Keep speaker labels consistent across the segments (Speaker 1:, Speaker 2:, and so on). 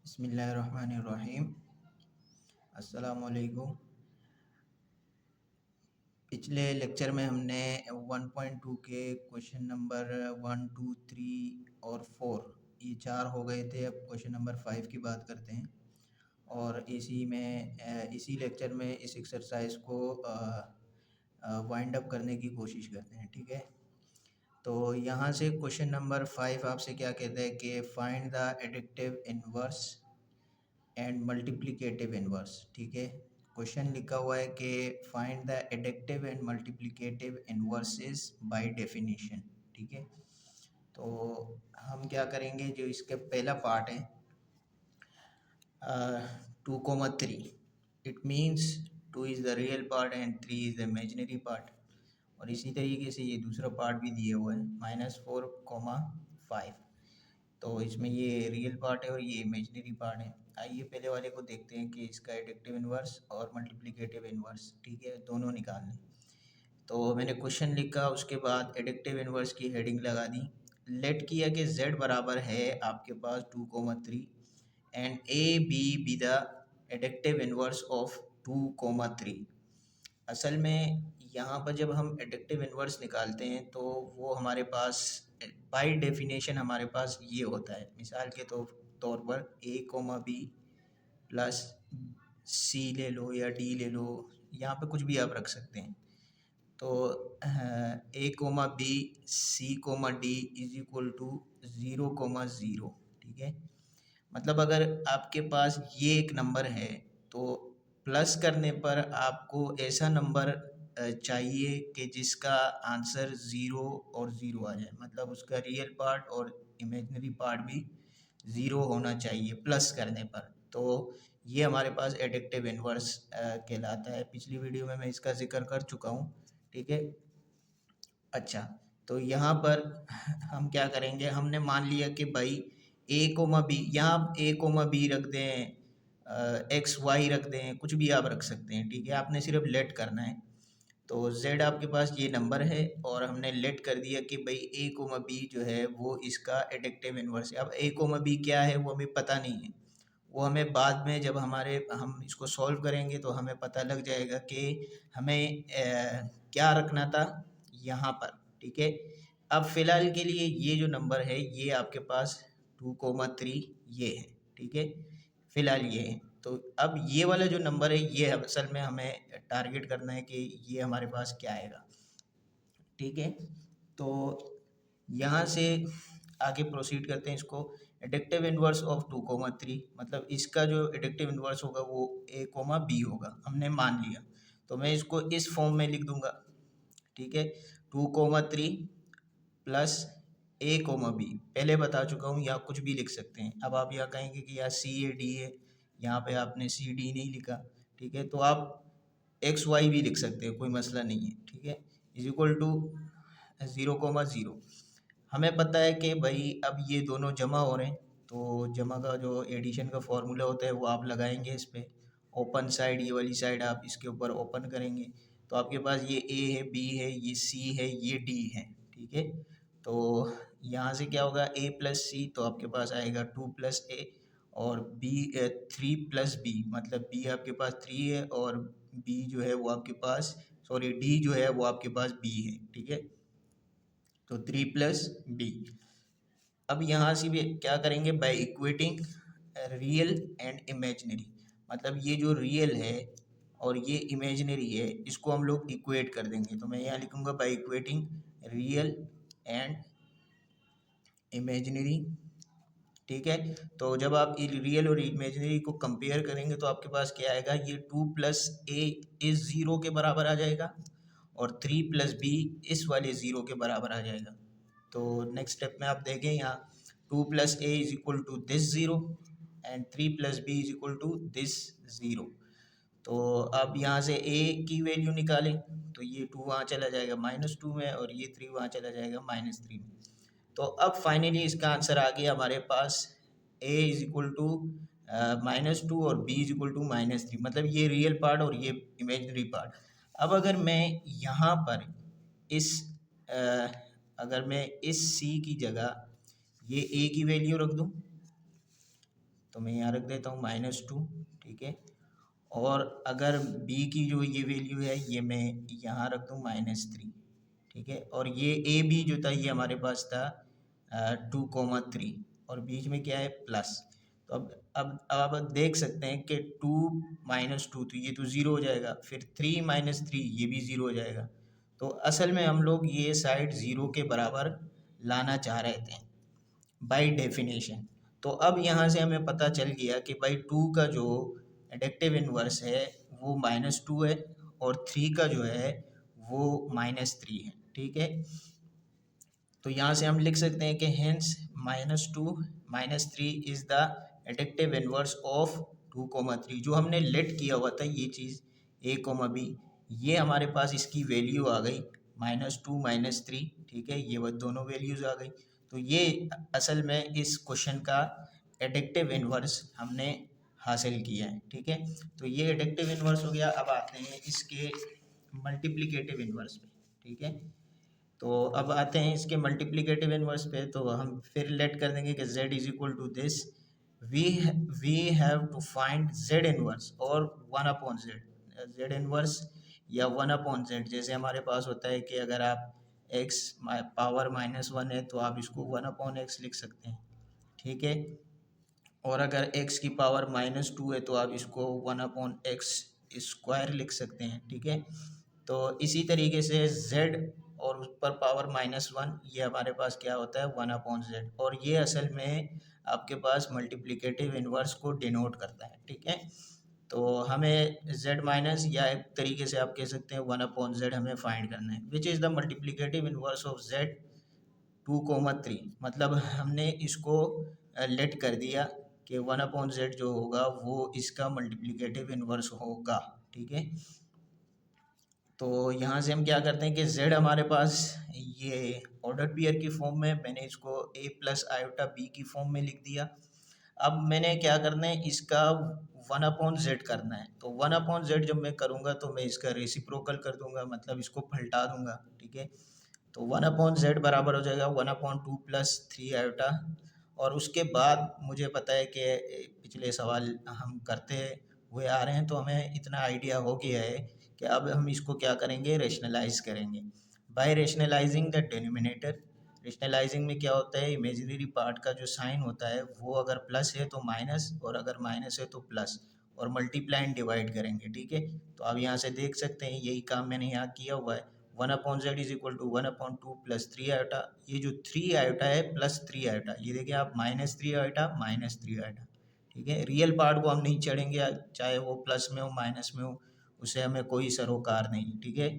Speaker 1: बिस्मिल्लाहिर्रहमानिर्रहीम। अस्सलामुअलैकुम। पिछले लेक्चर में हमने 1.2 के क्वेश्चन नंबर 1, 2, 3 और 4 ये 4 हो गए थे। अब क्वेश्चन नंबर 5 की बात करते हैं और इसी लेक्चर में इस एक्सरसाइज को वाइंड अप करने की कोशिश करते हैं। ठीक है, तो यहाँ से क्वेश्चन नंबर 5 आपसे क्या कहता है कि find the additive inverse and multiplicative inverse. ठीक है, क्वेश्चन लिखा हुआ है कि find the additive and multiplicative inverses by definition. ठीक है, तो हम क्या करेंगे, जो इसका पहला पार्ट है 2,3, it means 2 is the real part and 3 is the imaginary part. और इसी तरीके से ये दूसरा पार्ट भी दिया हुआ है -4,5। तो इसमें ये रियल पार्ट है और ये इमेजिनरी पार्ट है। आइए पहले वाले को देखते हैं कि इसका एडिटिव इन्वर्स और मल्टीप्लिकेटिव इन्वर्स, ठीक है, दोनों निकालने। तो मैंने क्वेश्चन लिखा, उसके बाद एडिटिव इन्वर्स की हेडिंग लगा दी। लेट किया कि z बराबर है आपके पास 2,3 and A be the additive inverse of 2,3। असल में यहाँ पर जब हम एडिटिव इन्वर्स निकालते हैं तो वो हमारे पास बाय डेफिनेशन हमारे पास ये होता है। मिसाल के तौर पर a, b प्लस c ले लो या d ले लो, यहाँ पे कुछ भी आप रख सकते हैं। तो a, b c, d is equal to 0,0। ठीक है, मतलब अगर आपके पास ये एक नंबर है तो प्लस करने पर आपको ऐसा नंबर चाहिए कि जिसका आंसर 0 और 0 आ जाए, मतलब उसका रियल पार्ट और इमेजिनरी पार्ट भी 0 होना चाहिए प्लस करने पर। तो ये हमारे पास एडिटिव इन्वर्स कहलाता है। पिछली वीडियो में मैं इसका जिक्र कर चुका हूँ। ठीक है, अच्छा, तो यहाँ पर हम क्या करेंगे, हमने मान लिया कि भाई a, b, यहाँ a, b रख दें, x, y रख दें, कुछ भी आप रख सकते हैं। ठीक है, आपने सिर्फ लेट करना है। तो z आपके पास ये नंबर है और हमने लेट कर दिया कि भाई a, b जो है वो इसका एडिटिव इन्वर्स है। अब a, b क्या है वो हमें पता नहीं है, वो हमें बाद में जब हम इसको सॉल्व करेंगे तो हमें पता लग जाएगा कि हमें क्या रखना था यहाँ पर। ठीक है, अब फिलहाल के लिए ये जो नंबर है ये आपके पास 2,3 ये है। ठीक है, फिलहाल ये है। तो अब ये वाला जो नंबर है ये असल में हमें टारगेट करना है कि ये हमारे पास क्या आएगा। ठीक है, तो यहाँ से आगे प्रोसीड करते हैं। इसको एडिटिव इन्वर्स ऑफ 2,3, मतलब इसका जो एडिटिव इन्वर्स होगा वो a, b होगा, हमने मान लिया। तो मैं इसको इस फॉर्म में लिख दूंगा। ठीक है, 2,3 प्लस a, b, पहले बता चुका हूँ, यहाँ कुछ भी लिख सकते हैं। अब आप यहाँ कहेंगे कि यहाँ c है, d है, यहाँ पे आपने c, d नहीं लिखा। ठीक है, तो आप x, y भी लिख सकते हैं, कोई मसला नहीं है। ठीक है, इज इक्वल टू 0,0। हमें पता है कि भाई अब ये दोनों जमा हो रहे हैं, तो जमा का जो एडिशन का फॉर्मूला होता है वो आप लगाएंगे इस पे। ओपन साइड, ये वाली साइड आप इसके ऊपर ओपन करेंगे तो आपके पास ये a है, b है, ये c है, ये d है। ठीक है, तो यहाँ से क्या होगा, a प्लस c, तो आपके पास आएगा 2 प्लस a, और b 3 प्लस b, मतलब b आपके पास 3 है और b जो है वो आपके पास, सॉरी, d जो है वो आपके पास b है। ठीक है, तो 3 प्लस b। अब यहाँ से भी क्या करेंगे, by equating real and imaginary, मतलब ये जो रियल है और ये इमेजिनरी है इसको हम लोग इक्वेट कर देंगे। तो मैं यहाँ लिखूँगा by equating real and imaginary. ठीक है, तो जब आप रियल और इमेजिनरी को कंपेयर करेंगे तो आपके पास क्या आएगा, ये 2 प्लस ए इस 0 के बराबर आ जाएगा और 3 प्लस बी इस वाले 0 के बराबर आ जाएगा। तो नेक्स्ट स्टेप में आप देखें, यहाँ 2 plus A is equal to this 0 and 3 plus B is equal to this 0। तो अब यहाँ से a की वैल्यू निकालें तो ये 2 वहाँ चला जाएगा -2 में और ये 3 वहाँ चला जाएगा -3 में। तो अब फाइनली इसका आंसर आ गया हमारे पास, a इज इक्वल टू -2 और b इज इक्वल टू -3, मतलब ये रियल पार्ट और ये इमेजिनरी पार्ट। अब अगर मैं यहाँ पर इस अगर मैं इस c की जगह ये a की वैल्यू रख दूँ तो मैं यहाँ रख देता हूँ -2, ठीक है। और अगर b की जो ये वैल्यू है ये मैं यहाँ रख दूँ -3, ठीक है। और ये ए बी जो था ये हमारे पास था 2,3 और बीच में क्या है प्लस। तो अब आप देख सकते हैं कि 2 -2 तो ये तो ज़ीरो हो जाएगा, फिर 3 -3 ये भी ज़ीरो हो जाएगा। तो असल में हम लोग ये साइड ज़ीरो के बराबर लाना चाह रहे थे बाय डेफिनेशन। तो अब यहाँ से हमें पता चल गया कि भाई 2 का जो एडेक्टिव इन्वर्स है वो -2 है और 3 का जो है वो -3 है, ठीक है। तो यहाँ से हम लिख सकते हैं कि hence -2 -3 is the addictive inverse of 2,3। जो हमने लेट किया हुआ था ये चीज़ a, b, ये हमारे पास इसकी वैल्यू आ गई -2 -3, ठीक है। ये वो दोनों वैल्यूज आ गई। तो ये असल में इस क्वेश्चन का एडेक्टिव इन्वर्स हमने हासिल किया है, ठीक है। तो ये एडेक्टिव इन्वर्स हो गया। अब आते हैं इसके मल्टीप्लिकेटिव इन्वर्स पे, ठीक है। तो अब आते हैं इसके मल्टीप्लिकेटिव इन्वर्स पे। तो हम फिर लेट कर देंगे कि z is equal to this, we have to find z inverse और 1/z, z इन्वर्स या 1/z। जैसे हमारे पास होता है कि अगर आप x पावर -1 है तो आप इसको 1/x लिख सकते हैं, ठीक है। और अगर x की पावर -2 है तो आप इसको 1/x स्क्वायर लिख सकते हैं, ठीक है। तो इसी तरीके से z और उस पर पावर -1 ये हमारे पास क्या होता है 1/z, और ये असल में आपके पास मल्टीप्लिकेटिव इन्वर्स को डिनोट करता है, ठीक है। तो हमें z माइनस या एक तरीके से आप कह सकते हैं 1/z हमें फाइंड करना है, which is the multiplicative inverse of z 2,3। मतलब हमने इसको लेट कर दिया कि 1/z जो होगा वो इसका मल्टीप्लिकेटिव इन्वर्स होगा, ठीक है। तो यहाँ से हम क्या करते हैं कि z हमारे पास ये ऑर्डर पेयर की फॉर्म में, मैंने इसको a प्लस आयोटा b की फॉर्म में लिख दिया। अब मैंने क्या करना है इसका 1/z करना है। तो 1/z जब मैं करूँगा तो मैं इसका रेसिप्रोकल कर दूंगा, मतलब इसको पलटा दूंगा, ठीक है। तो 1/z बराबर हो जाएगा 1/2 प्लस 3 आयोटा। और उसके बाद मुझे पता है कि पिछले सवाल हम करते हुए आ रहे हैं तो हमें इतना आइडिया हो गया है कि अब हम इसको क्या करेंगे, रेशनलाइज करेंगे by rationalising the denominator. Rationalising में क्या होता है, इमेजिनरी पार्ट का जो साइन होता है वो अगर प्लस है तो माइनस, और अगर माइनस है तो प्लस, और मल्टीप्लाई एंड डिवाइड करेंगे, ठीक है। तो आप यहाँ से देख सकते हैं यही काम मैंने यहाँ किया हुआ है। 1/z is equal to 1/2 plus 3 iota. ये जो 3 आयोटा है प्लस 3 आयोटा, ये देखिए आप -3 आयोटा -3 आयोटा, ठीक है। रियल पार्ट को हम नहीं चढ़ेंगे, चाहे वो प्लस में हो माइनस में हो, उससे हमें कोई सरोकार नहीं, ठीक है।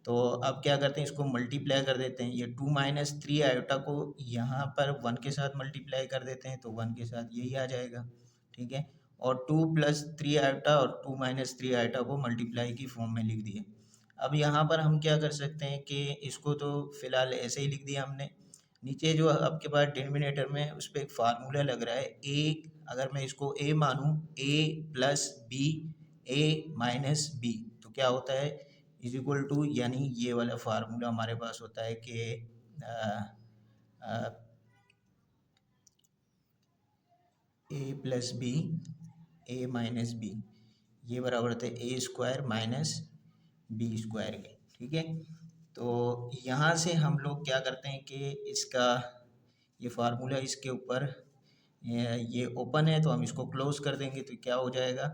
Speaker 1: तो अब क्या करते हैं इसको मल्टीप्लाई कर देते हैं। ये 2 - 3 आयोटा को यहाँ पर 1 के साथ मल्टीप्लाई कर देते हैं तो 1 के साथ यही आ जाएगा, ठीक है। और 2 + 3 आयोटा और 2 - 3 आयोटा को मल्टीप्लाई की फॉर्म में लिख दिए। अब यहाँ पर हम क्या कर सकते हैं कि इसको तो फिलहाल ऐसे ही लिख दिया हमने। नीचे जो आपके पास डिनोमिनेटर में उस पर एक फार्मूला लग रहा है ए, अगर मैं इसको ए मानूँ, a + b a - b, तो क्या होता है इज इक्वल टू, यानी ये वाला फार्मूला हमारे पास होता है कि a + b a - b ये बराबर होता है a square minus b square के, ठीक है। तो यहाँ से हम लोग क्या करते हैं कि इसका ये फार्मूला इसके ऊपर ये ओपन है तो हम इसको क्लोज कर देंगे तो क्या हो जाएगा,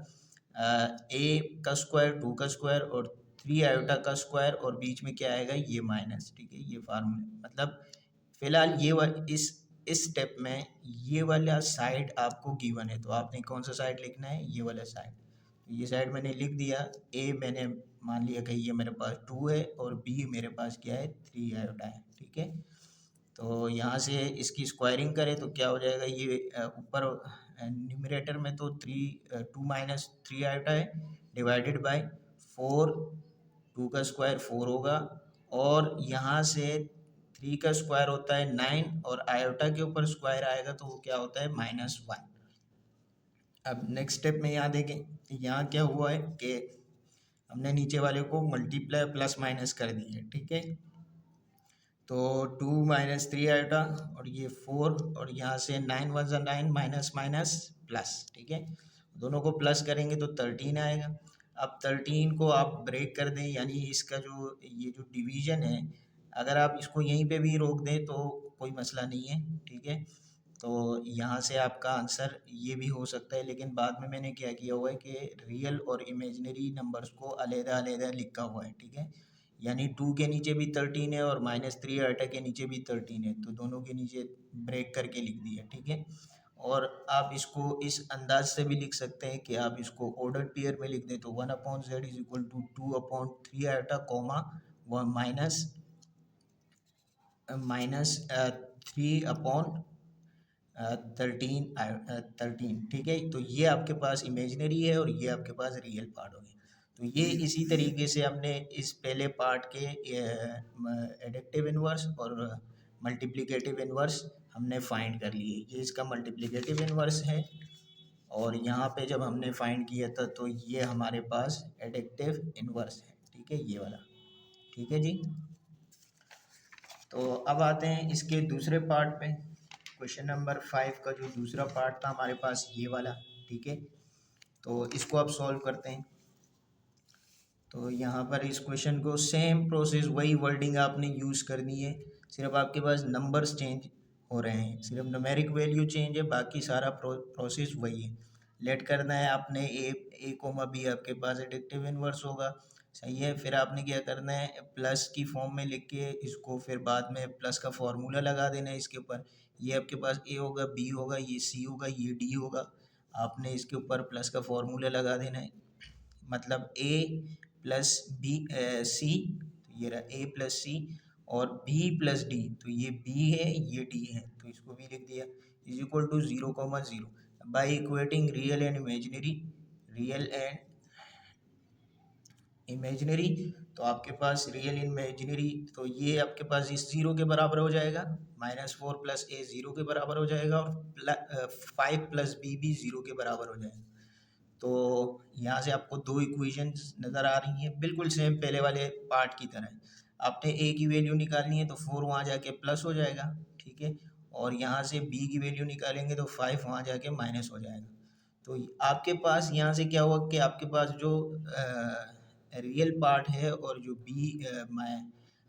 Speaker 1: a का स्क्वायर 2 का स्क्वायर और 3 आयोटा का स्क्वायर और बीच में क्या आएगा ये माइनस, ठीक है। ये फार्मूला मतलब फिलहाल ये इस स्टेप में ये वाला साइड आपको गिवन है तो आपने कौन सा साइड लिखना है, ये वाला साइड। तो ये साइड मैंने लिख दिया। ए मैंने मान लिया कि ये मेरे पास 2 है और बी मेरे पास क्या है 3 आयोटा है, ठीक है। तो यहाँ से इसकी स्क्वायरिंग करें तो क्या हो जाएगा, ये ऊपर न्यूमरेटर में तो 2 - 3 आयोटा है डिवाइडेड बाय 4, 2 का स्क्वायर 4 होगा, और यहाँ से 3 का स्क्वायर होता है 9 और आयोटा के ऊपर स्क्वायर आएगा तो वो क्या होता है -1। अब नेक्स्ट स्टेप में यहाँ देखें, यहाँ क्या हुआ है कि हमने नीचे वाले को मल्टीप्लाई प्लस माइनस कर दिए, ठीक है। तो 2 - 3 आयोटा और ये 4 और यहाँ से 9 × 1 = 9 माइनस माइनस प्लस, ठीक है। दोनों को प्लस करेंगे तो 13 आएगा। अब 13 को आप ब्रेक कर दें, यानी इसका जो ये जो डिवीजन है, अगर आप इसको यहीं पे भी रोक दें तो कोई मसला नहीं है, ठीक है। तो यहाँ से आपका आंसर ये भी हो सकता है, लेकिन बाद में मैंने क्या किया हुआ है कि रियल और इमेजिनरी नंबर्स को अलग-अलग लिखा हुआ है, ठीक है। यानी 2 के नीचे भी 13 है और -3 आइटा के नीचे भी 13 है, तो दोनों के नीचे ब्रेक करके लिख दिया, ठीक है। और आप इसको इस अंदाज से भी लिख सकते हैं कि आप इसको ऑर्डर पेयर में लिख दें, तो 1/z is equal to 2/3 iota comma minus minus 3/13, ठीक है। तो ये आपके पास इमेजिनरी है और ये आपके पास रियल पार्ट हो गया। तो ये इसी तरीके से हमने इस पहले पार्ट के एडिक्टिव इन्वर्स और मल्टीप्लिकेटिव इन्वर्स हमने फाइंड कर लिए। ये इसका मल्टीप्लिकेटिव इन्वर्स है और यहाँ पे जब हमने फाइंड किया था तो ये हमारे पास एडिक्टिव इन्वर्स है, ठीक है, ये वाला, ठीक है जी। तो अब आते हैं इसके दूसरे पार्ट पे। क्वेश्चन नंबर 5 का जो दूसरा पार्ट था हमारे पास ये वाला, ठीक है। तो इसको आप सॉल्व करते हैं। तो यहाँ पर इस क्वेश्चन को सेम प्रोसेस, वही वर्डिंग आपने यूज़ करनी है, सिर्फ आपके पास नंबर्स चेंज हो रहे हैं, सिर्फ न्यूमेरिक वैल्यू चेंज है, बाकी सारा प्रोसेस वही है। लेट करना है आपने ए कोमा बी आपके पास एडिक्टिव इन्वर्स होगा, सही है। फिर आपने क्या करना है, प्लस की फॉर्म में लिख के इसको फिर बाद में प्लस का फॉर्मूला लगा देना है इसके ऊपर। ये आपके पास ए होगा, बी होगा, ये सी होगा, ये डी होगा, आपने इसके ऊपर प्लस का फॉर्मूला लगा देना है। मतलब ए प्लस बी सी, तो ये रहा ए प्लस सी, और बी प्लस डी, तो ये बी है ये डी है, तो इसको भी लिख दिया, is equal to 0,0 by equating real and imaginary, real and imaginary. तो आपके पास रियल इमेजिनरी, तो ये आपके पास इस 0 के बराबर हो जाएगा, -4 प्लस ए 0 के बराबर हो जाएगा, और 5 प्लस बी भी 0 के बराबर हो जाएगा। तो यहाँ से आपको दो इक्वेशंस नज़र आ रही हैं, बिल्कुल सेम पहले वाले पार्ट की तरह। आपने ए की वैल्यू निकालनी है तो 4 वहाँ जाके प्लस हो जाएगा, ठीक है। और यहाँ से बी की वैल्यू निकालेंगे तो 5 वहाँ जाके माइनस हो जाएगा। तो आपके पास यहाँ से क्या हुआ कि आपके पास जो रियल पार्ट है और जो बी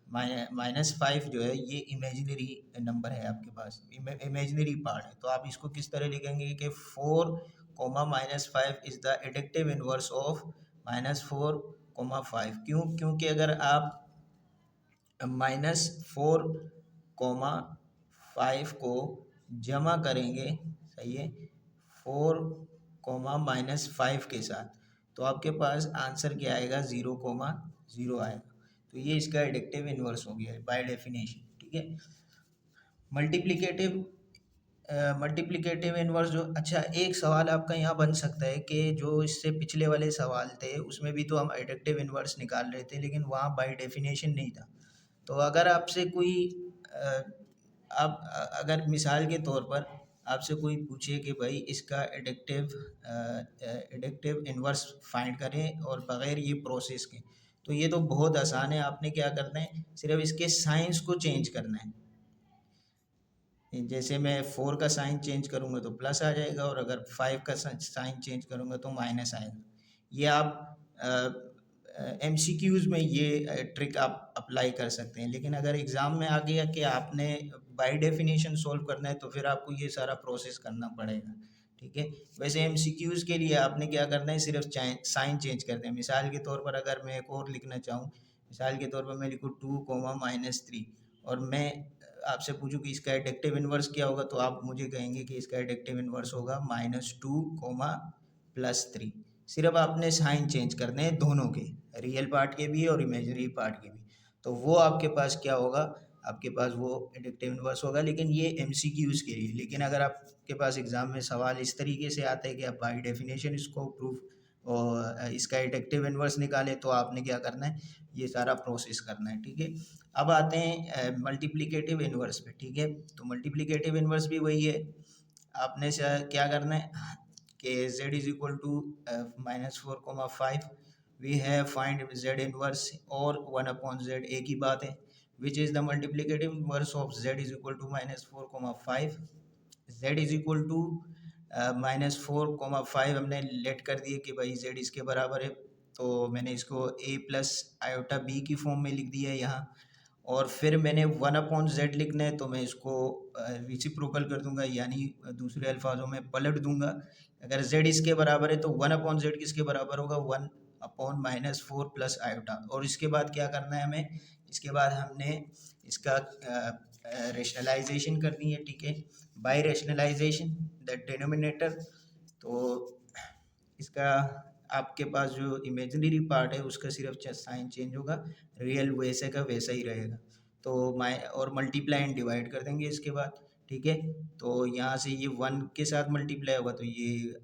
Speaker 1: -5 जो है, ये इमेजिनरी नंबर है आपके पास, इमेजिनरी पार्ट है। तो आप इसको किस तरह लिखेंगे कि 4, -5 is the addictive inverse of -4, 5। क्योंकि अगर आप -4, 5 को जमा करेंगे, सही है, 4, -5 के साथ, तो आपके पास आंसर क्या आएगा, 0,0 आएगा। तो ये इसका एडिक्टिव इन्वर्स हो गया है बाय डेफिनेशन, ठीक है। मल्टीप्लिकेटिव इन्वर्स जो, अच्छा एक सवाल आपका यहाँ बन सकता है कि जो इससे पिछले वाले सवाल थे उसमें भी तो हम एडिक्टिव इन्वर्स निकाल रहे थे, लेकिन वहाँ बाय डेफिनेशन नहीं था। तो अगर आपसे कोई अगर मिसाल के तौर पर आपसे कोई पूछे कि भाई इसका एडिक्टिव इन्वर्स फाइंड करें और बग़ैर ये प्रोसेस के, तो ये तो बहुत आसान है। आपने क्या करना है, सिर्फ इसके साइंस को चेंज करना है। जैसे मैं 4 का साइन चेंज करूँगा तो प्लस आ जाएगा, और अगर 5 का साइन चेंज करूँगा तो माइनस आएगा। ये आप MCQs में ये ट्रिक आप अप्लाई कर सकते हैं, लेकिन अगर एग्ज़ाम में आ गया कि आपने बाय डेफिनेशन सॉल्व करना है तो फिर आपको ये सारा प्रोसेस करना पड़ेगा, ठीक है। वैसे MCQs के लिए आपने क्या करना है, सिर्फ साइन चेंज करते हैं। मिसाल के तौर पर अगर मैं एक और लिखना चाहूँ, मिसाल के तौर पर मैं लिखूँ 2, -3, और मैं आपसे पूछूं कि इसका एडिक्टिव इन्वर्स क्या होगा, तो आप मुझे कहेंगे कि इसका एडिक्टिव इन्वर्स होगा -2, +3। सिर्फ आपने साइन चेंज करने हैं दोनों के, रियल पार्ट के भी और इमेजिनरी पार्ट के भी, तो वो आपके पास क्या होगा, आपके पास वो एडिक्टिव इन्वर्स होगा। लेकिन ये MCQs के लिए, लेकिन अगर आपके पास एग्ज़ाम में सवाल इस तरीके से आता है कि आप बाई डेफिनेशन इसको प्रूफ और इसका एडिक्टिव इन्वर्स निकालें, तो आपने क्या करना है, ये सारा प्रोसेस करना है, ठीक है। अब आते हैं मल्टीप्लिकेटिव इन्वर्स पे, ठीक है। तो मल्टीप्लिकेटिव इन्वर्स भी वही है, आपने क्या करना है कि z is equal to -4, 5, we have find z inverse और 1/z, एक ही बात है, which is the multiplicative inverse of z is equal to -4, 5, z is equal to -4,5 हमने लेट कर दिए कि भाई z इसके बराबर है, तो मैंने इसको a प्लस आयोटा b की फॉर्म में लिख दिया है यहाँ। और फिर मैंने 1/z लिखना है, तो मैं इसको रिसिप्रोकल कर दूंगा, यानी दूसरे अल्फाजों में पलट दूंगा। अगर z इसके बराबर है तो 1/z किसके बराबर होगा, 1/-4 प्लस आयोटा। और इसके बाद क्या करना है हमें, इसके बाद हमने इसका रेशनलाइजेशन करनी है, ठीक है, बाय रेशनलाइजेशन द डिनोमिनेटर। तो इसका आपके पास जो इमेजिनरी पार्ट है उसका सिर्फ साइन चेंज होगा, रियल वैसे का वैसा ही रहेगा। तो और मल्टीप्लाई एंड डिवाइड कर देंगे इसके बाद, ठीक है। तो यहाँ से ये 1 के साथ मल्टीप्लाई होगा तो ये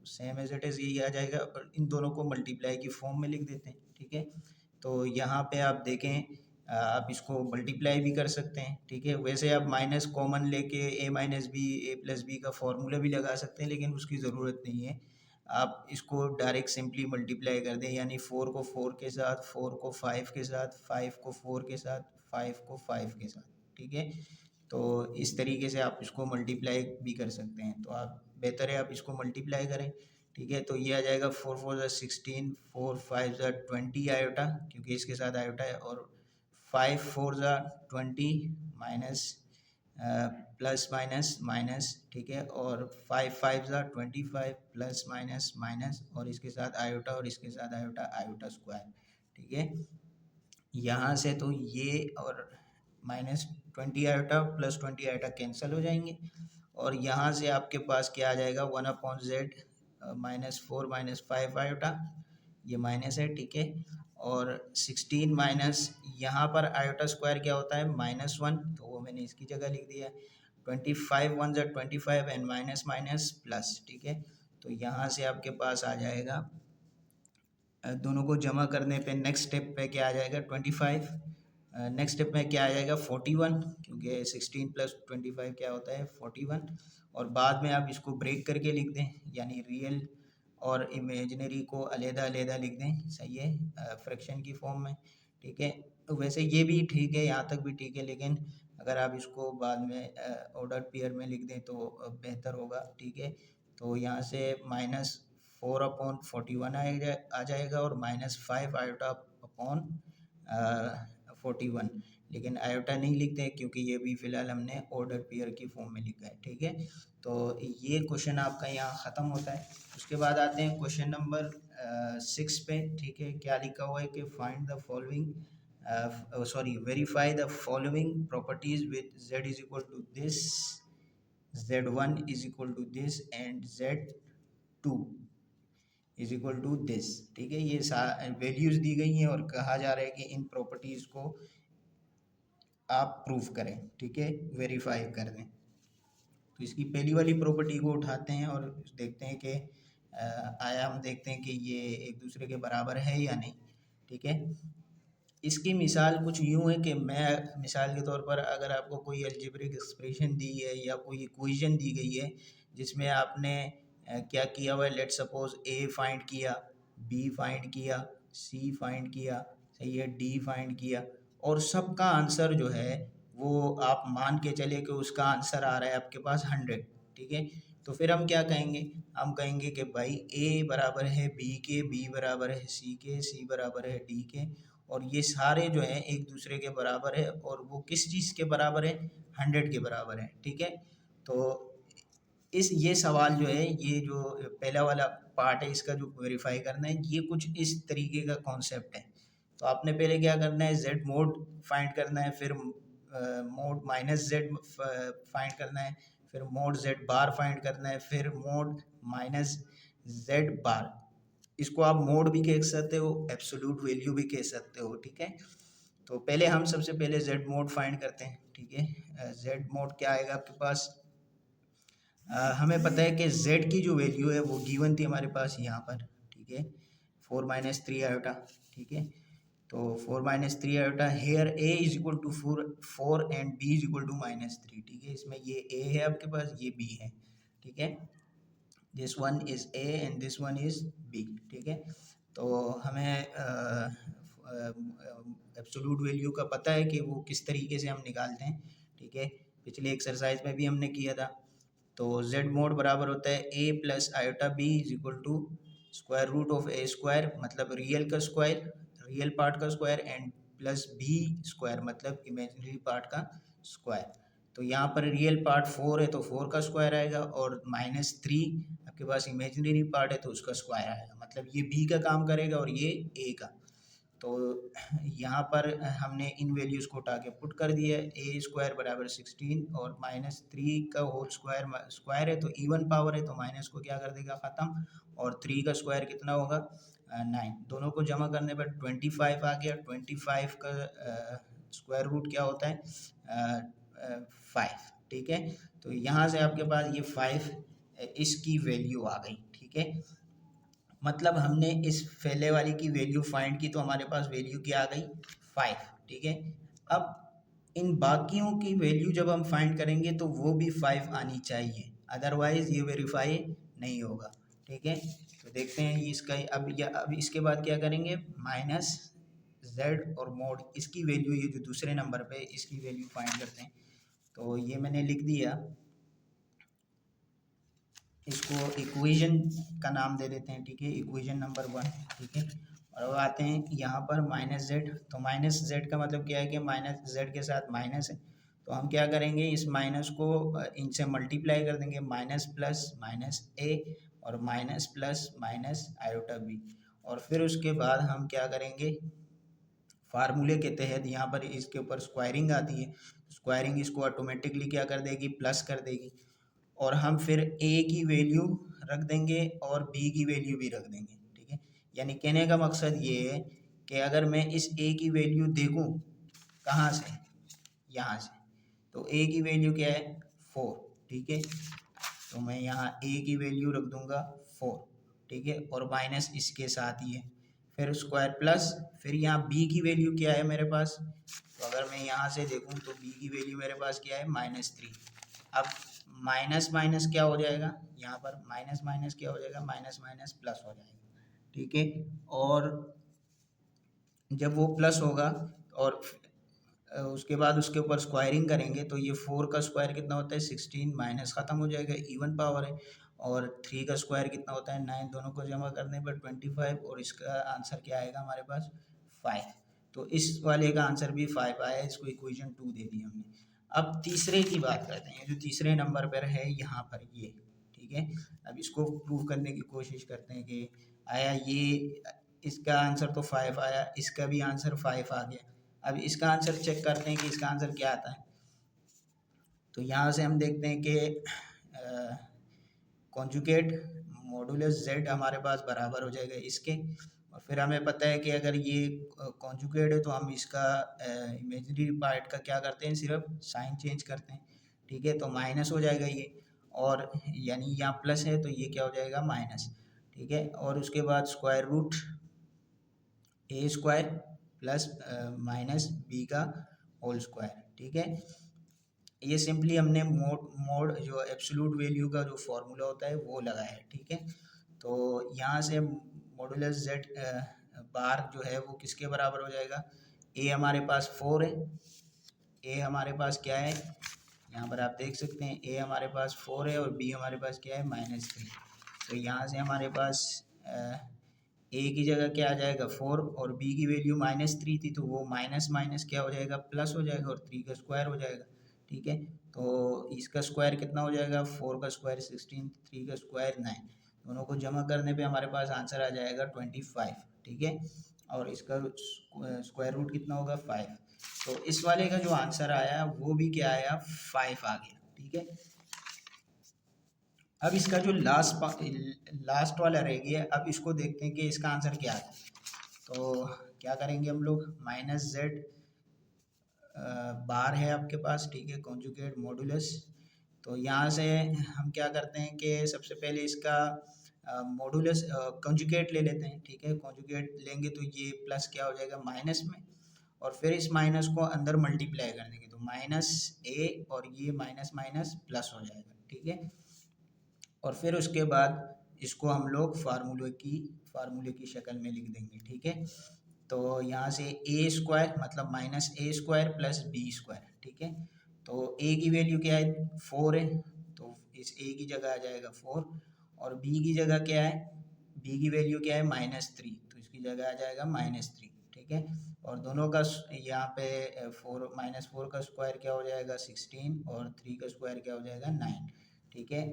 Speaker 1: सेम एज इट इज़ यही आ जाएगा, और इन दोनों को मल्टीप्लाई की फॉर्म में लिख देते हैं, ठीक है। तो यहाँ पे आप देखें, आप इसको मल्टीप्लाई भी कर सकते हैं, ठीक है। वैसे आप माइनस कॉमन लेके a minus B A plus B का फॉर्मूला भी लगा सकते हैं, लेकिन उसकी ज़रूरत नहीं है। आप इसको डायरेक्ट सिंपली मल्टीप्लाई कर दें, यानी 4 को 4 के साथ, 4 को 5 के साथ, 5 को 4 के साथ, 5 को 5 के साथ, ठीक है। तो इस तरीके से आप इसको मल्टीप्लाई भी कर सकते हैं। तो आप बेहतर है आप इसको मल्टीप्लाई करें, ठीक है। तो ये आ जाएगा 4 4 ज़ा 16, 4 5 ज़ा 20 आयोटा, क्योंकि इसके साथ आयोटा है, और 5 4 ज़ा 20 माइनस प्लस माइनस माइनस, ठीक है, और 5 5 ज़ा 25 प्लस माइनस माइनस, और इसके साथ आयोटा और इसके साथ आयोटा, आयोटा स्क्वायर, ठीक है। यहाँ से तो ये और -20 आयोटा प्लस 20 आयोटा कैंसिल हो जाएंगे, और यहाँ से आपके पास क्या आ जाएगा, 1/z -4 -5 आयोटा, ये माइनस है, ठीक है। और 16 माइनस यहाँ पर आयोटा स्क्वायर क्या होता है, -1, तो वो मैंने इसकी जगह लिख दिया। 25 1 ज़ा 25 एंड माइनस माइनस प्लस, ठीक है। तो यहाँ से आपके पास आ जाएगा, दोनों को जमा करने पे नेक्स्ट स्टेप पे क्या आ जाएगा, 25। नेक्स्ट स्टेप में क्या आ जाएगा, 41, क्योंकि 16 प्लस 25 क्या होता है, 41। और बाद में आप इसको ब्रेक करके लिख दें, यानी रियल और इमेजिनरी को अलग-अलग लिख दें, सही है, फ्रैक्शन की फॉर्म में, ठीक है। तो वैसे ये भी ठीक है, यहाँ तक भी ठीक है, लेकिन अगर आप इसको बाद में ऑर्डर पेयर में लिख दें तो बेहतर होगा, ठीक है। तो यहाँ से -4/41 आ जाएगा, और -5 आयोटा अपॉन 41, लेकिन आयोटा नहीं लिखते हैं क्योंकि ये भी फ़िलहाल हमने ऑर्डर पेयर की फॉर्म में लिखा है, ठीक है। तो ये क्वेश्चन आपका यहाँ ख़त्म होता है। उसके बाद आते हैं क्वेश्चन नंबर 6 पे, ठीक है। क्या लिखा हुआ है कि find the following verify the following properties with z is equal to this, z1 is equal to this and z2 is equal to this, ठीक है। ये वैल्यूज़ दी गई हैं और कहा जा रहा है कि इन प्रॉपर्टीज़ को आप प्रूफ करें, ठीक है, वेरीफाई कर दें। तो इसकी पहली वाली प्रॉपर्टी को उठाते हैं और देखते हैं कि आया हम देखते हैं कि ये एक दूसरे के बराबर है या नहीं, ठीक है। इसकी मिसाल कुछ यूँ है कि मैं मिसाल के तौर पर अगर आपको कोई अलजेब्रिक एक्सप्रेशन दी है या कोई इक्वेशन दी गई है जिसमें आपने क्या किया हुआ है, लेट सपोज ए फाइंड किया, बी फाइंड किया, सी फाइंड किया, सही है, डी फाइंड किया, और सबका आंसर जो है वो आप मान के चले कि उसका आंसर आ रहा है आपके पास 100, ठीक है। तो फिर हम क्या कहेंगे, हम कहेंगे कि भाई ए बराबर है बी के, बी बराबर है सी के, सी बराबर है डी के, और ये सारे जो हैं एक दूसरे के बराबर है, और वो किस चीज़ के बराबर है, 100 के बराबर है, ठीक है। तो ये सवाल जो है, ये जो पहला वाला पार्ट है इसका जो वेरीफाई करना है, ये कुछ इस तरीके का कॉन्सेप्ट है। तो आपने पहले क्या करना है, जेड मोड फाइंड करना है, फिर मोड माइनस जेड फाइंड करना है, फिर मोड जेड बार फाइंड करना है, फिर मोड माइनस जेड बार। इसको आप मोड भी कह सकते हो, एब्सोल्यूट वैल्यू भी कह सकते हो, ठीक है। तो पहले हम सबसे पहले जेड मोड फाइंड करते हैं, ठीक है। जेड मोड क्या आएगा आपके पास, हमें पता है कि z की जो वैल्यू है वो गिवन थी हमारे पास यहाँ पर, ठीक है, 4 - 3 आयोटा, ठीक है। तो 4 - 3 iota, here a is equal to 4 and b is equal to -3, ठीक है। इसमें ये a है आपके पास, ये b है, ठीक है। This one is a and this one is b, ठीक है। तो हमें एब्सोल्यूट वैल्यू का पता है कि वो किस तरीके से हम निकालते हैं, ठीक है। पिछले एक्सरसाइज में भी हमने किया था। तो जेड मोड बराबर होता है A plus iota B is equal to square root of A square मतलब रियल का स्क्वायर, रियल पार्ट का square and plus B square मतलब इमेजिनरी पार्ट का स्क्वायर। तो यहाँ पर रियल पार्ट 4 है तो 4 का स्क्वायर आएगा और -3 आपके पास इमेजिनरी पार्ट है तो उसका स्क्वायर आएगा, मतलब ये बी का काम करेगा और ये ए का। तो यहाँ पर हमने इन वैल्यूज़ को उठा के पुट कर दिया है, ए स्क्वायर बराबर 16 और -3 का होल स्क्वायर स्क्वायर है तो इवन पावर है तो माइनस को क्या कर देगा ख़त्म, और 3 का स्क्वायर कितना होगा 9, दोनों को जमा करने पर 25 आ गया। 25 का स्क्वायर रूट क्या होता है 5, ठीक है। तो यहाँ से आपके पास ये 5 इसकी वैल्यू आ गई, ठीक है। मतलब हमने इस फैले वाली की वैल्यू फाइंड की तो हमारे पास वैल्यू क्या आ गई 5, ठीक है। अब इन बाकियों की वैल्यू जब हम फाइंड करेंगे तो वो भी 5 आनी चाहिए, अदरवाइज ये वेरीफाई नहीं होगा, ठीक है। तो देखते हैं इसका अब इसके बाद क्या करेंगे माइनस जेड और मोड इसकी वैल्यू, ये जो दूसरे नंबर पे इसकी वैल्यू फाइंड करते हैं। तो ये मैंने लिख दिया, इसको इक्वेशन का नाम दे देते हैं, ठीक है, इक्वेशन नंबर 1, ठीक है। और अब आते हैं यहाँ पर माइनस जेड, तो माइनस जेड का मतलब क्या है कि माइनस जेड के साथ माइनस है, तो हम क्या करेंगे इस माइनस को इनसे मल्टीप्लाई कर देंगे, माइनस प्लस माइनस ए और minus plus minus iota B. और फिर उसके बाद हम क्या करेंगे फार्मूले के तहत यहाँ पर इसके ऊपर स्क्वायरिंग आती है, स्क्वायरिंग इसको ऑटोमेटिकली क्या कर देगी प्लस कर देगी, और हम फिर ए की वैल्यू रख देंगे और बी की वैल्यू भी रख देंगे, ठीक है। यानी कहने का मकसद ये है कि अगर मैं इस ए की वैल्यू देखूं कहाँ से, यहाँ से, तो ए की वैल्यू क्या है 4, ठीक है। तो मैं यहाँ ए की वैल्यू रख दूंगा 4, ठीक है, और माइनस इसके साथ ही है, फिर स्क्वायर प्लस, फिर यहाँ बी की वैल्यू क्या है मेरे पास, तो अगर मैं यहाँ से देखूँ तो बी की वैल्यू मेरे पास क्या है -3। अब माइनस माइनस क्या हो जाएगा, यहाँ पर माइनस माइनस क्या हो जाएगा, माइनस माइनस प्लस हो जाएगा, ठीक है। और जब वो प्लस होगा और उसके बाद उसके ऊपर स्क्वायरिंग करेंगे तो ये 4 का स्क्वायर कितना होता है 16, माइनस ख़त्म हो जाएगा, इवन पावर है, और 3 का स्क्वायर कितना होता है 9, दोनों को जमा करने पर 25, और इसका आंसर क्या आएगा हमारे पास 5। तो इस वाले का आंसर भी 5 आया, इसको इक्वेशन 2 दे दी हमने। अब तीसरे की बात करते हैं, जो तीसरे नंबर पर है यहाँ पर ये, ठीक है। अब इसको प्रूव करने की कोशिश करते हैं कि आया ये, इसका आंसर तो 5 आया, इसका भी आंसर 5 आ गया। अब इसका आंसर चेक करते हैं कि इसका आंसर क्या आता है। तो यहाँ से हम देखते हैं कि कॉन्जुगेट मॉडुलस जेड हमारे पास बराबर हो जाएगा इसके, और फिर हमें पता है कि अगर ये कॉन्जुगेट है तो हम इसका इमेजिनरी पार्ट का क्या करते हैं सिर्फ साइन चेंज करते हैं, ठीक है। तो माइनस हो जाएगा ये, और यानी यहाँ प्लस है तो ये क्या हो जाएगा माइनस, ठीक है। और उसके बाद स्क्वायर रूट ए स्क्वायर प्लस माइनस बी का होल स्क्वायर, ठीक है। ये सिंपली हमने मोड मोड जो एब्सोल्यूट वैल्यू का जो फॉर्मूला होता है वो लगाया है, ठीक है। तो यहाँ से मॉडुलस जेड बार जो है वो किसके बराबर हो जाएगा, ए हमारे पास 4 है, ए हमारे पास क्या है यहाँ पर आप देख सकते हैं, ए हमारे पास 4 है और बी हमारे पास क्या है -3। तो यहाँ से हमारे पास ए की जगह क्या आ जाएगा 4 और बी की वैल्यू -3 थी तो वो माइनस माइनस क्या हो जाएगा प्लस हो जाएगा और 3 का स्क्वायर हो जाएगा, ठीक है। तो इसका स्क्वायर कितना हो जाएगा 4 का स्क्वायर 16, 3 का स्क्वायर 9, दोनों को जमा करने पे हमारे पास आंसर आ जाएगा 25, ठीक है। और इसका स्क्वायर रूट कितना होगा 5। तो इस वाले का जो आंसर आया वो भी क्या आया 5 आ गया, ठीक है। अब इसका जो लास्ट वाला रह गया, अब इसको देखते हैं कि इसका आंसर क्या है। तो क्या करेंगे हम लोग माइनस जेड बार है आपके पास, ठीक है, कॉन्जुगेट मॉडुलस। तो यहाँ से हम क्या करते हैं कि सबसे पहले इसका मॉडुलस कॉन्जुगेट ले लेते हैं, ठीक है। कॉन्जुगेट लेंगे तो ये प्लस क्या हो जाएगा माइनस में, और फिर इस माइनस को अंदर मल्टीप्लाई कर देंगे तो माइनस ए और ये माइनस माइनस प्लस हो जाएगा, ठीक है। और फिर उसके बाद इसको हम लोग फार्मूले की शक्ल में लिख देंगे, ठीक है। तो यहाँ से ए स्क्वायर मतलब माइनस ए स्क्वायर प्लस बी स्क्वायर, ठीक है। तो ए की वैल्यू क्या है 4 है, तो इस ए की जगह आ जाएगा 4 और बी की जगह क्या है, बी की वैल्यू क्या है -3, तो इसकी जगह आ जाएगा -3, ठीक है। और दोनों का यहाँ पे 4 -4 का स्क्वायर क्या हो जाएगा 16 और 3 का स्क्वायर क्या हो जाएगा 9, ठीक है।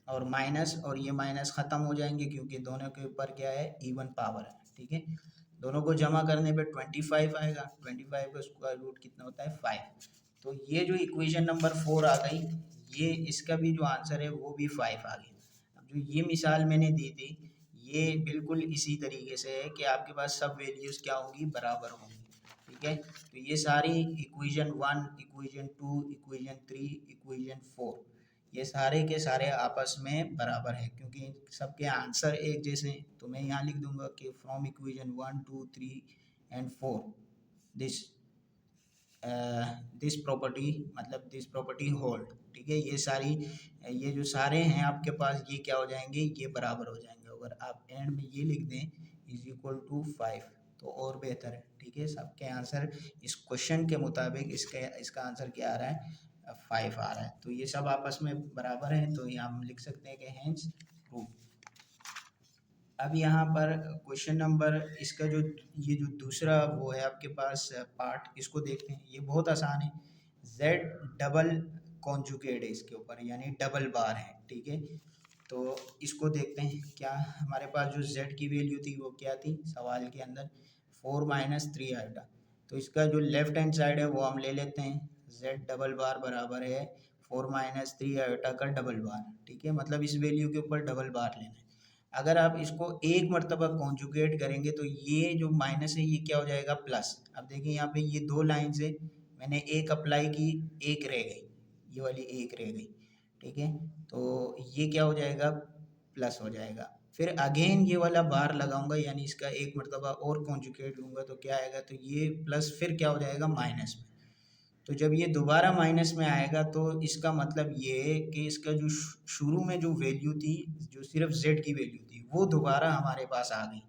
Speaker 1: और माइनस और ये माइनस ख़त्म हो जाएंगे क्योंकि दोनों के ऊपर क्या है इवन पावर है, ठीक है। दोनों को जमा करने पे 25 आएगा, 25 का स्क्वायर रूट कितना होता है 5। तो ये जो इक्वेशन नंबर 4 आ गई, ये इसका भी जो आंसर है वो भी 5 आ गया। अब जो ये मिसाल मैंने दी थी ये बिल्कुल इसी तरीके से है कि आपके पास सब वैल्यूज़ क्या होंगी, बराबर होंगी, ठीक है। तो ये सारी इक्वेशन 1, इक्वेशन 2, इक्वेशन 3, इक्वेशन 4 ये सारे के सारे आपस में बराबर है क्योंकि सबके आंसर एक जैसे हैं। तो मैं यहाँ लिख दूंगा कि from equation 1, 2, 3 and 4 this this property, मतलब दिस प्रॉपर्टी होल्ड, ठीक है। ये सारी, ये जो सारे हैं आपके पास ये क्या हो जाएंगे, ये बराबर हो जाएंगे। अगर आप एंड में ये लिख दें इज इक्वल टू 5 तो और बेहतर है, ठीक है। सबके आंसर इस क्वेश्चन के मुताबिक इसका आंसर क्या आ रहा है 5 आ रहा है। तो ये सब आपस में बराबर हैं, तो यहाँ हम लिख सकते हैं कि हेंस ट्रू। अब यहाँ पर क्वेश्चन नंबर इसका जो ये जो दूसरा वो है आपके पास पार्ट, इसको देखते हैं। ये बहुत आसान है, z डबल कॉन्जुगेट है इसके ऊपर, यानी डबल बार है, ठीक है। तो इसको देखते हैं। क्या हमारे पास जो z की वैल्यू थी वो क्या थी सवाल के अंदर 4 - 3 आएगा। तो इसका जो लेफ्ट हैंड साइड है वो हम ले लेते हैं, z डबल बार बराबर है 4 - 3 आयोटा का डबल बार, ठीक है। मतलब इस वैल्यू के ऊपर डबल बार लेना है। अगर आप इसको एक मरतबा कॉन्जुगेट करेंगे तो ये जो माइनस है ये क्या हो जाएगा प्लस। अब देखिए यहाँ पे ये दो लाइन से मैंने एक अप्लाई की, एक रह गई, ये वाली एक रह गई, ठीक है। तो ये क्या हो जाएगा प्लस हो जाएगा। फिर अगेन ये वाला बार लगाऊंगा, यानी इसका एक मरतबा और कॉन्जुगेट लूँगा तो क्या आएगा, तो ये प्लस फिर क्या हो जाएगा माइनस में। तो जब ये दोबारा माइनस में आएगा तो इसका मतलब ये है कि इसका जो शुरू में जो वैल्यू थी, जो सिर्फ z की वैल्यू थी, वो दोबारा हमारे पास आ गई।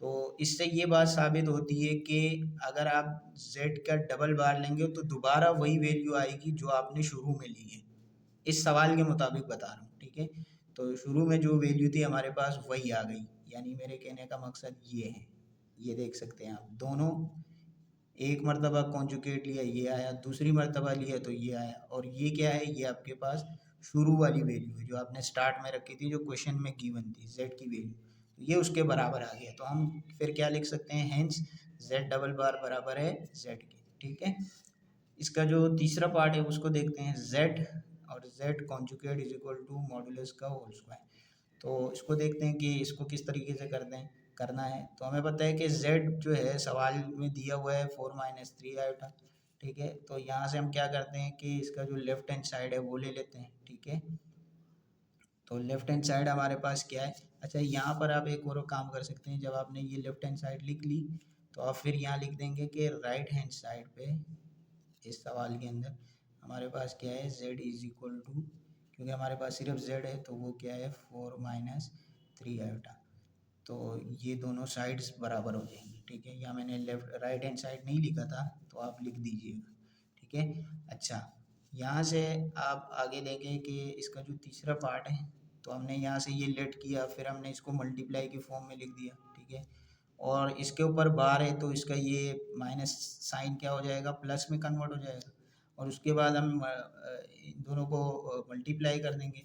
Speaker 1: तो इससे ये बात साबित होती है कि अगर आप z का डबल बार लेंगे तो दोबारा वही वैल्यू आएगी जो आपने शुरू में ली है। इस सवाल के मुताबिक बता रहा हूँ, ठीक है। तो शुरू में जो वैल्यू थी हमारे पास वही आ गई, यानी मेरे कहने का मकसद ये है। ये देख सकते हैं आप, दोनों एक मरतबा कॉन्जुगेट लिया ये आया, दूसरी मरतबा लिया तो ये आया। और ये क्या है, ये आपके पास शुरू वाली वैल्यू है जो आपने स्टार्ट में रखी थी, जो क्वेश्चन में गिवन थी z की वैल्यू, तो ये उसके बराबर आ गया। तो हम फिर क्या लिख सकते हैं, हेंस z डबल बार बराबर है z के, ठीक है। इसका जो तीसरा पार्ट है उसको देखते हैं, z और z conjugate is equal to modulus का होल स्क्वायर। तो इसको देखते हैं कि इसको किस तरीके से करना है। तो हमें पता है कि z जो है सवाल में दिया हुआ है 4 - 3 आयोटा, ठीक है। तो यहाँ से हम क्या करते हैं कि इसका जो लेफ्ट हैंड साइड है वो ले लेते हैं, ठीक है। तो लेफ्ट हैंड साइड हमारे पास क्या है, अच्छा यहाँ पर आप एक और काम कर सकते हैं। जब आपने ये लेफ्ट हैंड साइड लिख ली तो आप फिर यहाँ लिख देंगे कि राइट हैंड साइड पे इस सवाल के अंदर हमारे पास क्या है, z इज इक्वल टू, क्योंकि हमारे पास सिर्फ z है तो वो क्या है 4 - 3 आयोटा। तो ये दोनों साइड्स बराबर हो जाएंगी, ठीक है। यहाँ मैंने लेफ्ट राइट हैंड साइड नहीं लिखा था तो आप लिख दीजिएगा, ठीक है। अच्छा, यहाँ से आप आगे देखें कि इसका जो तीसरा पार्ट है, तो हमने यहाँ से ये लेट किया, फिर हमने इसको मल्टीप्लाई के फॉर्म में लिख दिया, ठीक है। और इसके ऊपर बार है तो इसका ये माइनस साइन क्या हो जाएगा, प्लस में कन्वर्ट हो जाएगा। और उसके बाद हम इन दोनों को मल्टीप्लाई कर देंगे।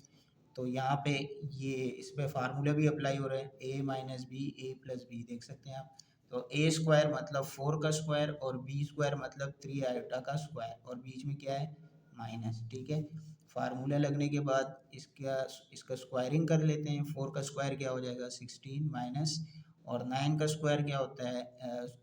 Speaker 1: तो यहाँ पे ये इस पर फार्मूला भी अप्लाई हो रहा है, a minus B A plus B, देख सकते हैं आप। तो a स्क्वायर मतलब 4 का स्क्वायर और b स्क्वायर मतलब 3 आयोटा का स्क्वायर, और बीच में क्या है माइनस, ठीक है। फार्मूला लगने के बाद इसका स्क्वायरिंग कर लेते हैं। 4 का स्क्वायर क्या हो जाएगा 16 माइनस, और 9 का स्क्वायर क्या होता है,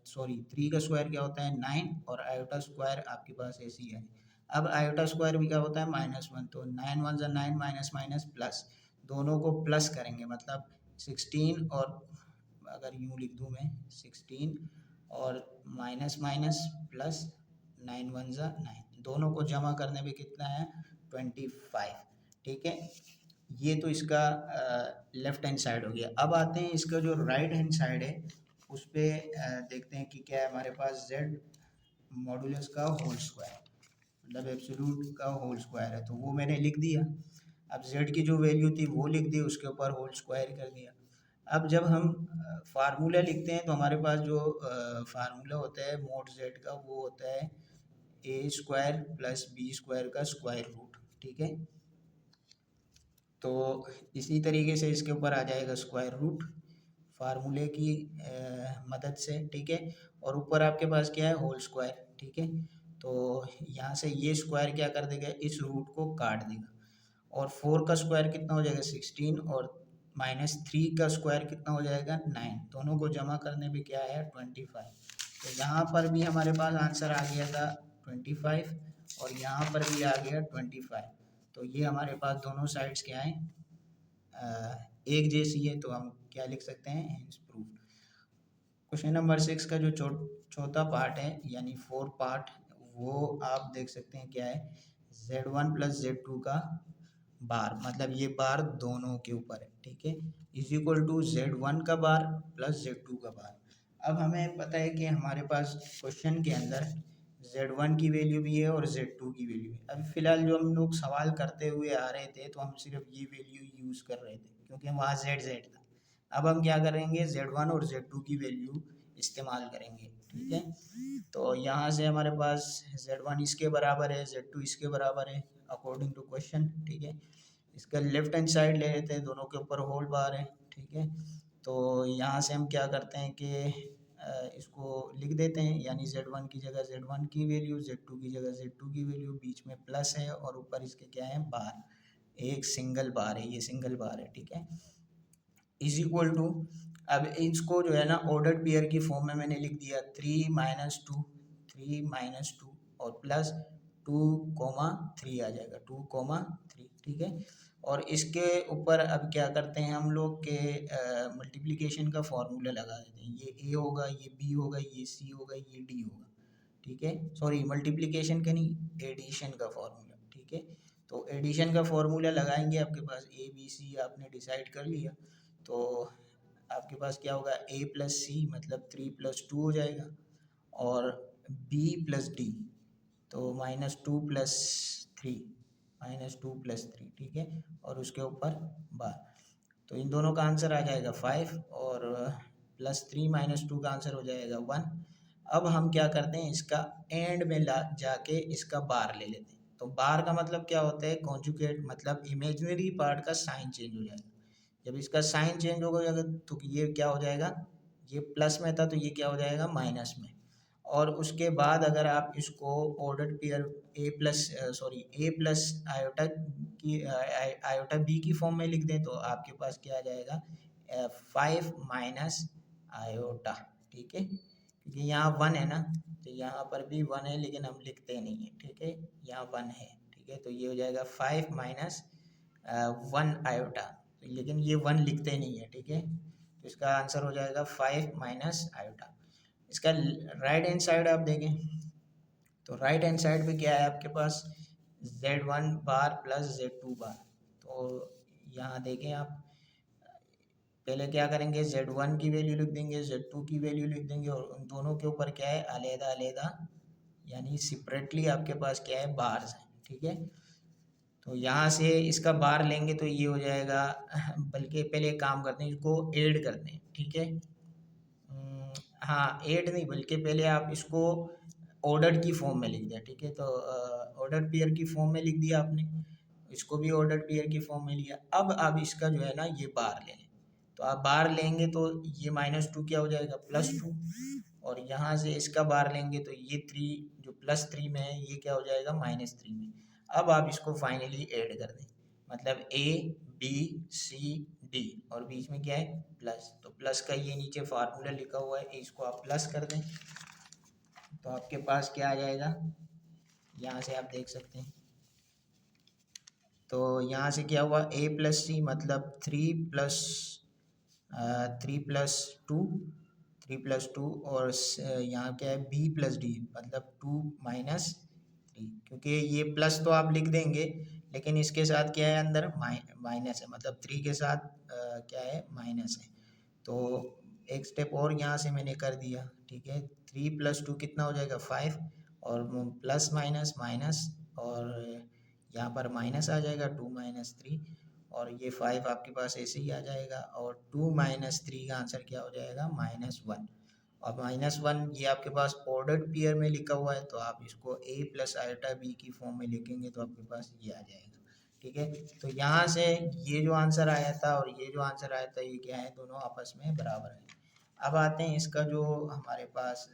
Speaker 1: सॉरी 3 का स्क्वायर क्या होता है 9, और आयोटा स्क्वायर आपके पास ऐसे ही है। अब आयोटा स्क्वायर भी क्या होता है -1, तो 9 1 जा 9, माइनस माइनस प्लस, दोनों को प्लस करेंगे मतलब 16, और अगर यूँ लिख दूँ मैं 16 और माइनस माइनस प्लस 9 1 जा 9, दोनों को जमा करने पे कितना है 25, ठीक है। ये तो इसका लेफ्ट हैंड साइड हो गया। अब आते हैं इसका जो राइट हैंड साइड है उस पर देखते हैं कि क्या है हमारे पास, z मॉडुलस का होल स्क्वायर मतलब एब्सोल्यूट का होल स्क्वायर है, तो वो मैंने लिख दिया। अब z की जो वैल्यू थी वो लिख दी, उसके ऊपर होल स्क्वायर कर दिया। अब जब हम फार्मूला लिखते हैं तो हमारे पास जो फार्मूला होता है मोड z का, वो होता है A square plus B square का स्क्वायर रूट, ठीक है। तो इसी तरीके से इसके ऊपर आ जाएगा स्क्वायर रूट फार्मूले की मदद से, ठीक है। और ऊपर आपके पास क्या है, होल स्क्वायर, ठीक है। तो यहाँ से ये स्क्वायर क्या कर देगा, इस रूट को काट देगा। और 4 का स्क्वायर कितना हो जाएगा 16, और -3 का स्क्वायर कितना हो जाएगा 9, दोनों को जमा करने पे क्या है 25। तो यहाँ पर भी हमारे पास आंसर आ गया था 25, और यहाँ पर भी आ गया 25। तो ये हमारे पास दोनों साइड्स क्या हैं, एक जैसी है, तो हम क्या लिख सकते हैं, हेंस प्रूव्ड। क्वेश्चन नंबर 6 का जो चौथा पार्ट है यानी 4 पार्ट, वो आप देख सकते हैं क्या है, Z1 प्लस Z2 का बार, मतलब ये बार दोनों के ऊपर है, ठीक है, इज इक्वल टू Z1 का बार प्लस Z2 का बार। अब हमें पता है कि हमारे पास क्वेश्चन के अंदर Z1 की वैल्यू भी है और Z2 की वैल्यू है। अभी फ़िलहाल जो हम लोग सवाल करते हुए आ रहे थे तो हम सिर्फ ये वैल्यू यूज़ कर रहे थे क्योंकि वहाँ Z था। अब हम क्या करेंगे, Z1 और Z2 की वैल्यू इस्तेमाल करेंगे, ठीक है। तो यहाँ से हमारे पास Z1 इसके बराबर है, Z2 इसके बराबर है अकॉर्डिंग टू क्वेश्चन, ठीक है। इसका लेफ्ट हैंड साइड ले लेते हैं, दोनों के ऊपर होल बार है, ठीक है। तो यहाँ से हम क्या करते हैं कि इसको लिख देते हैं, यानी Z1 की जगह Z1 की वैल्यू, Z2 की जगह Z2 की वैल्यू, बीच में प्लस है और ऊपर इसके क्या है बार, एक सिंगल बार है, ये सिंगल बार है, ठीक है। इज इक्वल टू, अब इसको जो है ना ऑर्डर्ड पेयर की फॉर्म में मैंने लिख दिया 3 - 2, 3 - 2 और प्लस 2,3 आ जाएगा, 2,3, ठीक है। और इसके ऊपर अब क्या करते हैं हम लोग के मल्टीप्लिकेशन का फॉर्मूला लगा देते हैं, ये ए होगा, ये बी होगा, ये सी होगा, ये डी होगा, ठीक है। सॉरी मल्टीप्लिकेशन का नहीं, एडिशन का फॉर्मूला, ठीक है। तो एडिशन का फॉर्मूला लगाएंगे, आपके पास ए बी सी आपने डिसाइड कर लिया, तो आपके पास क्या होगा, ए प्लस सी मतलब 3 + 2 हो जाएगा, और बी प्लस डी तो -2 + 3, -2 + 3, ठीक है। और उसके ऊपर बार, तो इन दोनों का आंसर आ जाएगा 5, और +3 - 2 का आंसर हो जाएगा 1। अब हम क्या करते हैं, इसका एंड में ला जाके इसका बार ले लेते हैं। तो बार का मतलब क्या होता है, कॉन्जुगेट, मतलब इमेजिनरी पार्ट का साइन चेंज हो जाएगा। जब इसका साइन चेंज हो जाएगा तो ये क्या हो जाएगा, ये प्लस में था तो ये क्या हो जाएगा माइनस में। और उसके बाद अगर आप इसको ordered pair A plus iota की आयोटा बी की फॉर्म में लिख दें तो आपके पास क्या आ जाएगा, 5 माइनस आयोटा, ठीक है। क्योंकि यहाँ 1 है ना, तो यहाँ पर भी 1 है लेकिन हम लिखते नहीं है, ठीक है, यहाँ 1 है, ठीक है। तो ये हो जाएगा 5 माइनस 1 आयोटा, लेकिन ये 1 लिखते नहीं है, ठीक है। तो इसका आंसर हो जाएगा 5 माइनस आयोटा। इसका राइट हैंड साइड आप देखें तो राइट हैंड साइड पे क्या है आपके पास, Z1 बार प्लस Z2 बार। तो यहाँ देखें आप, पहले क्या करेंगे, Z1 की वैल्यू लिख देंगे, Z2 की वैल्यू लिख देंगे, और उन दोनों के ऊपर क्या है अलहदा अलहदा, यानी सेपरेटली आपके पास क्या है बार्स हैं, ठीक है। तो यहाँ से इसका बार लेंगे तो ये हो जाएगा, बल्कि पहले एक काम करते हैं, इसको ऐड करते हैं, ठीक है। हाँ ऐड नहीं, बल्कि पहले आप इसको ऑर्डर्ड की फॉर्म में लिख दिया, ठीक है। तो ऑर्डर्ड पेयर की फॉर्म में लिख दिया आपने, इसको भी ऑर्डर्ड पेयर की फॉर्म में लिया। अब आप इसका जो है ना ये बार ले लें, तो आप बार लेंगे तो ये -2 क्या हो जाएगा +2, और यहाँ से इसका बार लेंगे तो ये 3 जो +3 में है ये क्या हो जाएगा -3 में। अब आप इसको फाइनली ऐड कर दें, मतलब ए बी सी डी और बीच में क्या है प्लस, तो प्लस का ये नीचे फार्मूला लिखा हुआ है, इसको आप प्लस कर दें तो आपके पास क्या आ जाएगा, यहाँ से आप देख सकते हैं। तो यहाँ से क्या हुआ, ए प्लस सी मतलब 3 + 2, 3 + 2, और यहाँ क्या है बी प्लस डी मतलब 2 - 3, क्योंकि ये प्लस तो आप लिख देंगे लेकिन इसके साथ क्या है अंदर माइनस है, मतलब 3 के साथ क्या है माइनस है। तो एक स्टेप और यहाँ से मैंने कर दिया, ठीक है। 3 + 2 कितना हो जाएगा 5, और प्लस माइनस माइनस, और यहाँ पर माइनस आ जाएगा 2 माइनस 3, और ये 5 आपके पास ऐसे ही आ जाएगा, और 2 माइनस 3 का आंसर क्या हो जाएगा -1। और -1 ये आपके पास ऑर्डर्ड पेयर में लिखा हुआ है, तो आप इसको a प्लस आयोटा b की फॉर्म में लिखेंगे तो आपके पास ये आ जाएगा। ठीक है, तो यहाँ से ये जो आंसर आया था और ये जो आंसर आया था ये क्या है, दोनों आपस में बराबर है। अब आते हैं इसका जो हमारे पास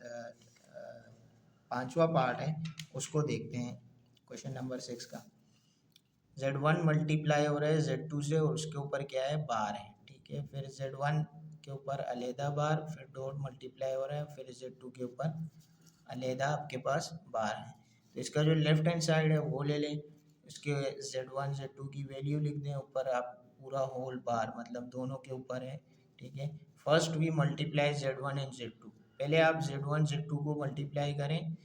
Speaker 1: पांचवा पार्ट है उसको देखते हैं, क्वेश्चन नंबर 6 का। Z1 मल्टीप्लाई हो रहा है Z2 से और उसके ऊपर क्या है, बार है। ठीक है, फिर Z1 के ऊपर अलहदा बार, फिर डॉट मल्टीप्लाई हो रहा है, फिर Z2 के ऊपर अलहदा आपके पास बार है। तो इसका जो लेफ्ट हैंड साइड है वो ले लें, इसके Z1 Z2 की वैल्यू लिख दें, ऊपर आप पूरा होल बार मतलब दोनों के ऊपर है। ठीक है, first we multiply Z1 and Z2। पहले आप Z1 Z2 को मल्टीप्लाई करें,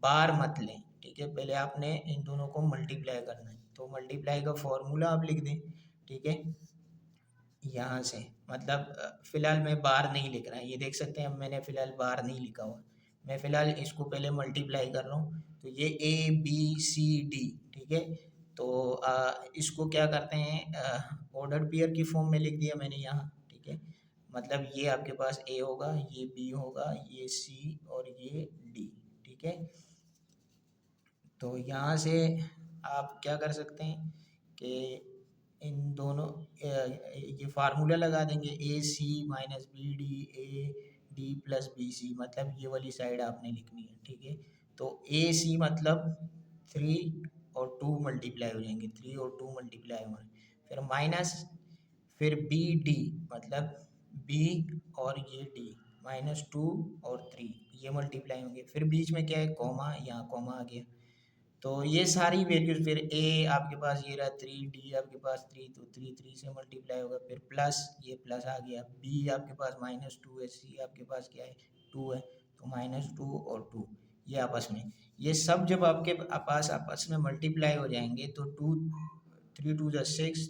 Speaker 1: बार मत लें। ठीक है, पहले आपने इन दोनों को मल्टीप्लाई करना है, तो मल्टीप्लाई का फॉर्मूला आप लिख दें। ठीक है, यहाँ से मतलब फिलहाल मैं बार नहीं लिख रहा, ये देख सकते हैं अब मैंने फिलहाल बार नहीं लिखा हुआ, मैं फिलहाल इसको पहले मल्टीप्लाई कर रहा हूँ। तो ये ABCD, ठीक है, तो इसको क्या करते हैं, ऑर्डर पेयर की फॉर्म में लिख दिया मैंने यहाँ। ठीक है, मतलब ये आपके पास A होगा, ये B होगा, ये C और ये D। ठीक है, तो यहाँ से आप क्या कर सकते हैं कि इन दोनों ये फार्मूला लगा देंगे, AC minus BD AD plus BC, मतलब ये वाली साइड आपने लिखनी है। ठीक है, तो AC मतलब 3 और 2 मल्टीप्लाई हो जाएंगे, 3 और 2 मल्टीप्लाई हो रहे हैं, फिर माइनस, फिर BD मतलब B और ये D -2 और 3 ये मल्टीप्लाई होंगे, फिर बीच में क्या है, कॉमा, यहाँ कॉमा आ गया। तो ये सारी वैल्यूज, फिर A आपके पास ये रहा 3, D आपके पास 3, तो 3 से मल्टीप्लाई होगा, फिर प्लस, ये प्लस आ गया, B आपके पास -2 है, C आपके पास क्या है 2 है, तो -2 और 2 ये आपस में, ये सब जब आपके पास आपस में मल्टीप्लाई हो जाएंगे तो 2 3 2 जा 6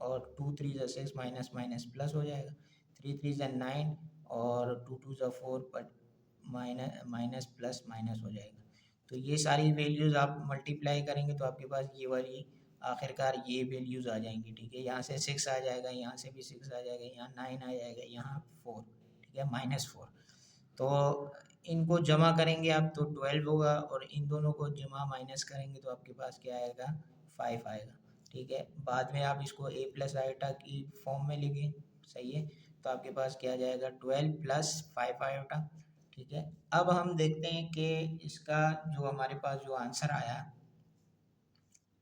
Speaker 1: और 2 3 जा 6, माइनस माइनस प्लस हो जाएगा, 3 3 जा 9 और 2 2 जा 4, बट माइनस प्लस माइनस हो जाएगा। तो ये सारी वैल्यूज़ आप मल्टीप्लाई करेंगे तो आपके पास ये वाली आखिरकार ये वैल्यूज़ आ जाएंगी। ठीक है, यहाँ से 6 आ जाएगा, यहाँ से भी 6 आ जाएगा, यहाँ 9 आ जाएगा, यहाँ 4। ठीक है, -4। तो इनको जमा करेंगे आप तो 12 होगा, और इन दोनों को जमा माइनस करेंगे तो आपके पास क्या आएगा, 5 आएगा। ठीक है, बाद में आप इसको A प्लस आयोटा की फॉर्म में लिखें, सही है, तो आपके पास क्या आ जाएगा 12 प्लस 5 आयोटा। ठीक है, अब हम देखते हैं कि इसका जो हमारे पास जो आंसर आया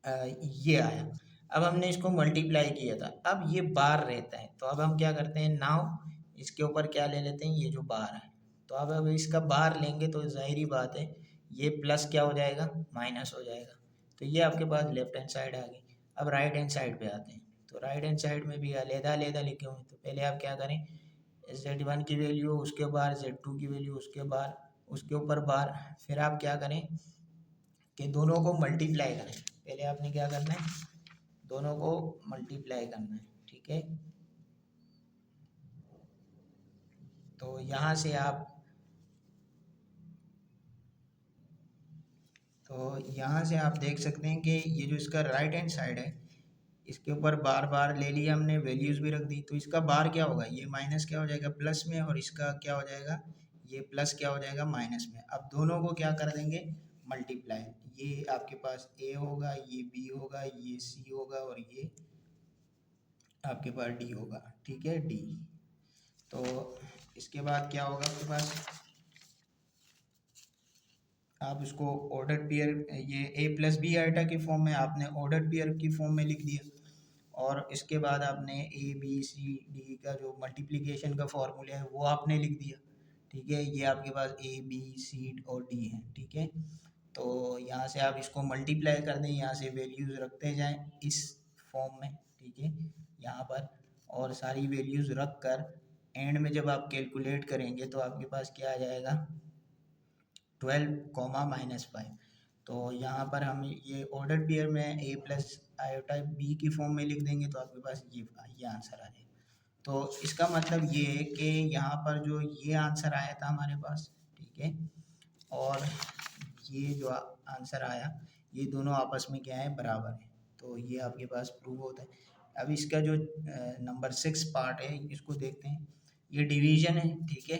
Speaker 1: ये आया। अब हमने इसको मल्टीप्लाई किया था, अब ये बार रहता है, तो अब हम क्या करते हैं, नाउ इसके ऊपर क्या ले लेते हैं, ये जो बार है, तो अब इसका बार लेंगे तो जाहिर बात है ये प्लस क्या हो जाएगा, माइनस हो जाएगा। तो ये आपके पास लेफ्ट हैंड साइड आ गई। अब राइट हैंड साइड पे आते हैं, तो राइट हैंड साइड में भी अलहदा अलहदा लिखे हुए हैं, तो पहले आप क्या करें, Z1 की वैल्यू उसके बार, Z2 की वैल्यू उसके बार, उसके ऊपर बार, फिर आप क्या करें कि दोनों को मल्टीप्लाई करें। पहले आपने क्या करना है, दोनों को मल्टीप्लाई करना है। ठीक है, तो यहाँ से आप देख सकते हैं कि ये जो इसका राइट हैंड साइड है इसके ऊपर बार बार ले लिया हमने, वैल्यूज़ भी रख दी, तो इसका बार क्या होगा, ये माइनस क्या हो जाएगा प्लस में, और इसका क्या हो जाएगा, ये प्लस क्या हो जाएगा माइनस में। अब दोनों को क्या कर देंगे, मल्टीप्लाई, ये आपके पास A होगा, ये B होगा, ये C होगा, और ये आपके पास D होगा। ठीक है, D, तो इसके बाद क्या होगा आपके पास, आप इसको ऑर्डर पेयर, ये A प्लस बी आइटा की फॉर्म में आपने ऑर्डर पेयर की फॉर्म में लिख दिया, और इसके बाद आपने ABCD का जो मल्टीप्लिकेशन का फॉर्मूला है वो आपने लिख दिया। ठीक है, ये आपके पास ABC और D है। ठीक है, तो यहाँ से आप इसको मल्टीप्लाई कर दें, यहाँ से वैल्यूज़ रखते जाएं इस फॉर्म में। ठीक है, यहाँ पर, और सारी वैल्यूज़ रख कर एंड में जब आप कैलकुलेट करेंगे तो आपके पास क्या आ जाएगा, 12, -5। तो यहाँ पर हम ये ऑर्डर पेयर में A प्लस आयोटा B की फॉर्म में लिख देंगे तो आपके पास ये आंसर आ जाएगा। तो इसका मतलब ये है कि यहाँ पर जो ये आंसर आया था हमारे पास, ठीक है, और ये जो आंसर आया, ये दोनों आपस में क्या है, बराबर है। तो ये आपके पास प्रूव होता है। अब इसका जो नंबर 6 पार्ट है इसको देखते हैं। ये डिवीजन है, ठीक है,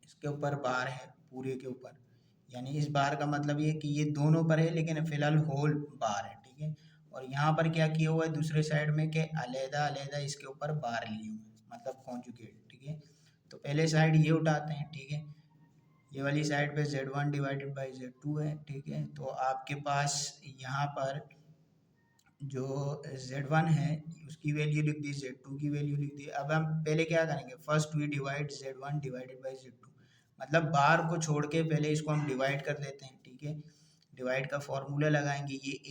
Speaker 1: इसके ऊपर बार है पूरे के ऊपर, यानी इस बार का मतलब ये कि ये दोनों पर है लेकिन फिलहाल होल बार है, ठीक है। और यहाँ पर क्या किया हुआ है दूसरे साइड में कि अलहदा अलहदा इसके ऊपर बार लिए हुए हैं, मतलब कॉन्जुगेट, ठीक है। तो पहले साइड ये उठाते हैं, ठीक है, ये वाली साइड पे Z1 डिवाइडेड बाई Z2 है, ठीक है। तो आपके पास यहाँ पर जो Z1 है उसकी वैल्यू लिख दी, Z2 की वैल्यू लिख दी। अब हम पहले क्या करेंगे, first we divide Z1 divided by Z2, मतलब बार को छोड़ के पहले इसको हम डिवाइड कर देते हैं, ठीक है। डिवाइड का फॉर्मूला लगाएंगे, ये A,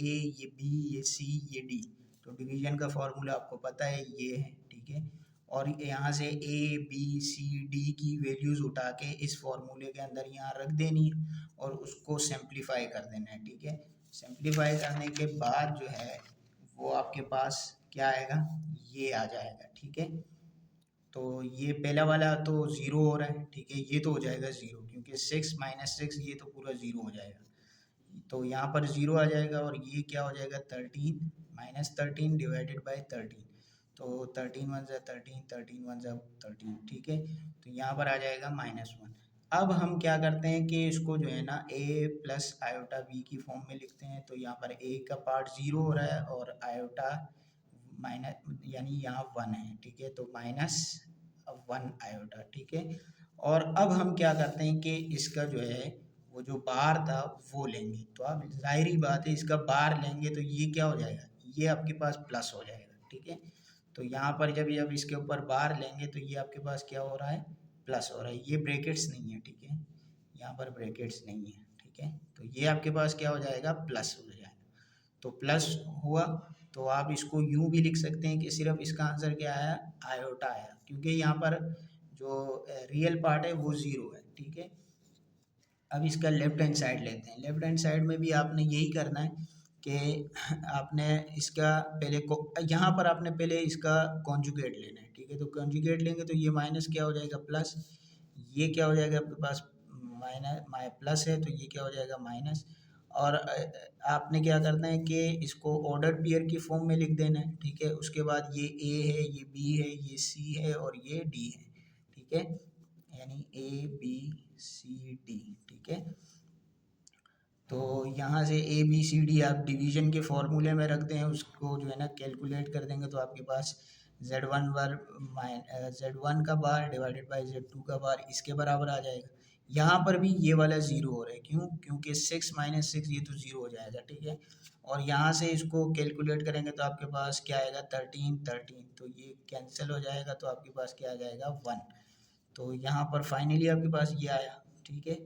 Speaker 1: ये B, ये C, ये D। तो डिवीजन का फॉर्मूला आपको पता है ये है, ठीक है। और यहाँ से A, B, C, D की वैल्यूज़ उठा के इस फॉर्मूले के अंदर यहाँ रख देनी है और उसको सिंप्लीफाई कर देना है, ठीक है। सिंप्लीफाई करने के बाद जो है वो आपके पास क्या आएगा, ये आ जाएगा, ठीक है। तो ये पहला वाला तो ज़ीरो हो रहा है, ठीक है, ये तो हो जाएगा ज़ीरो क्योंकि 6 माइनस 6 ये तो पूरा ज़ीरो हो जाएगा। तो यहाँ पर ज़ीरो आ जाएगा और ये क्या हो जाएगा 13 माइनस 13 डिवाइडेड बाई 13। तो 13 वन ज़ा 13, 13 वन ज़ा 13, ठीक है। तो यहाँ पर आ जाएगा -1। अब हम क्या करते हैं कि इसको जो है ना a प्लस आयोटा b की फॉर्म में लिखते हैं। तो यहाँ पर a का पार्ट ज़ीरो हो रहा है और आयोटा माइनस यानी यहाँ 1 है, ठीक है। तो -1 आयोटा, ठीक है। और अब हम क्या करते हैं कि इसका जो है वो जो बार था वो लेंगे। तो अब ज़ाहिरी बात है इसका बार लेंगे तो ये क्या हो जाएगा, ये आपके पास प्लस हो जाएगा, ठीक है। तो यहाँ पर जब इसके ऊपर बार लेंगे तो ये आपके पास क्या हो रहा है, प्लस हो रहा है। ये ब्रैकेट्स नहीं है, ठीक है, यहाँ पर ब्रैकेट्स नहीं है, ठीक है। तो ये आपके पास क्या हो जाएगा, प्लस हो जाएगा। तो प्लस हुआ तो आप इसको यूं भी लिख सकते हैं कि सिर्फ इसका आंसर क्या आया, आयोटा आया, क्योंकि यहाँ पर जो रियल पार्ट है वो ज़ीरो है, ठीक है। अब इसका लेफ्ट हैंड साइड लेते हैं। लेफ्ट हैंड साइड में भी आपने यही करना है कि आपने इसका पहले को यहाँ पर आपने पहले इसका कॉन्जुगेट लेना है, ठीक है। तो कॉन्जुगेट लेंगे तो ये माइनस क्या हो जाएगा प्लस, ये क्या हो जाएगा आपके पास माइनस प्लस है तो ये क्या हो जाएगा माइनस। और आपने क्या करना है कि इसको ऑर्डर पेयर की फॉर्म में लिख देना है, ठीक है। उसके बाद ये A है, ये B है, ये C है और ये D है, ठीक है, यानी ABCD, ठीक है। तो यहाँ से ABCD आप डिवीजन के फॉर्मूले में रखते हैं, उसको जो है ना कैलकुलेट कर देंगे तो आपके पास Z1 का बार डिवाइडेड बाई Z2 का बार इसके बराबर आ जाएगा। यहाँ पर भी ये वाला ज़ीरो हो रहा है, क्यों, क्योंकि 6 माइनस 6 ये तो ज़ीरो हो जाएगा, ठीक है। और यहाँ से इसको कैलकुलेट करेंगे तो आपके पास क्या आएगा 13, तो ये कैंसिल हो जाएगा तो आपके पास क्या आ जाएगा 1। तो यहाँ पर फाइनली आपके पास ये आया, ठीक है।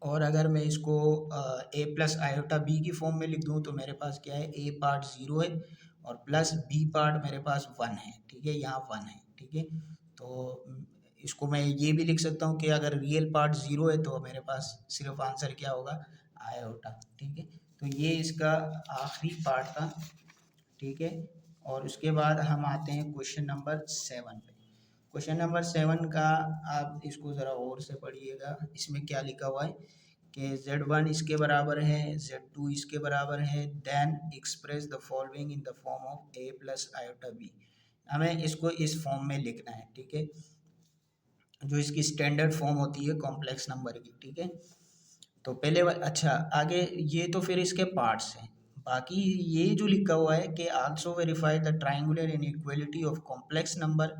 Speaker 1: और अगर मैं इसको ए प्लस आयोटा बी की फॉर्म में लिख दूँ तो मेरे पास क्या है, ए पार्ट ज़ीरो है और प्लस बी पार्ट मेरे पास 1 है, ठीक है, यहाँ 1 है, ठीक है। तो इसको मैं ये भी लिख सकता हूँ कि अगर रियल पार्ट ज़ीरो है तो मेरे पास सिर्फ आंसर क्या होगा, आयोटा, ठीक है। तो ये इसका आखिरी पार्ट था, ठीक है। और उसके बाद हम आते हैं क्वेश्चन नंबर 7 पे। क्वेश्चन नंबर 7 का आप इसको ज़रा और से पढ़िएगा। इसमें क्या लिखा हुआ है कि Z1 इसके बराबर है, Z2 इसके बराबर है, then express the following in the form of A plus iota B। हमें इसको इस फॉर्म में लिखना है, ठीक है, जो इसकी स्टैंडर्ड फॉर्म होती है कॉम्प्लेक्स नंबर की, ठीक है। तो पहले अच्छा आगे ये तो फिर इसके पार्ट्स हैं। बाकी ये जो लिखा हुआ है कि also verify the triangular inequality of complex number,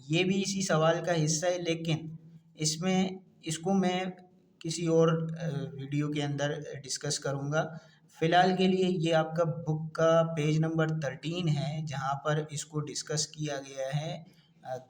Speaker 1: ये भी इसी सवाल का हिस्सा है, लेकिन इसमें इसको मैं किसी और वीडियो के अंदर डिस्कस करूँगा। फ़िलहाल के लिए ये आपका बुक का पेज नंबर 13 है जहाँ पर इसको डिस्कस किया गया है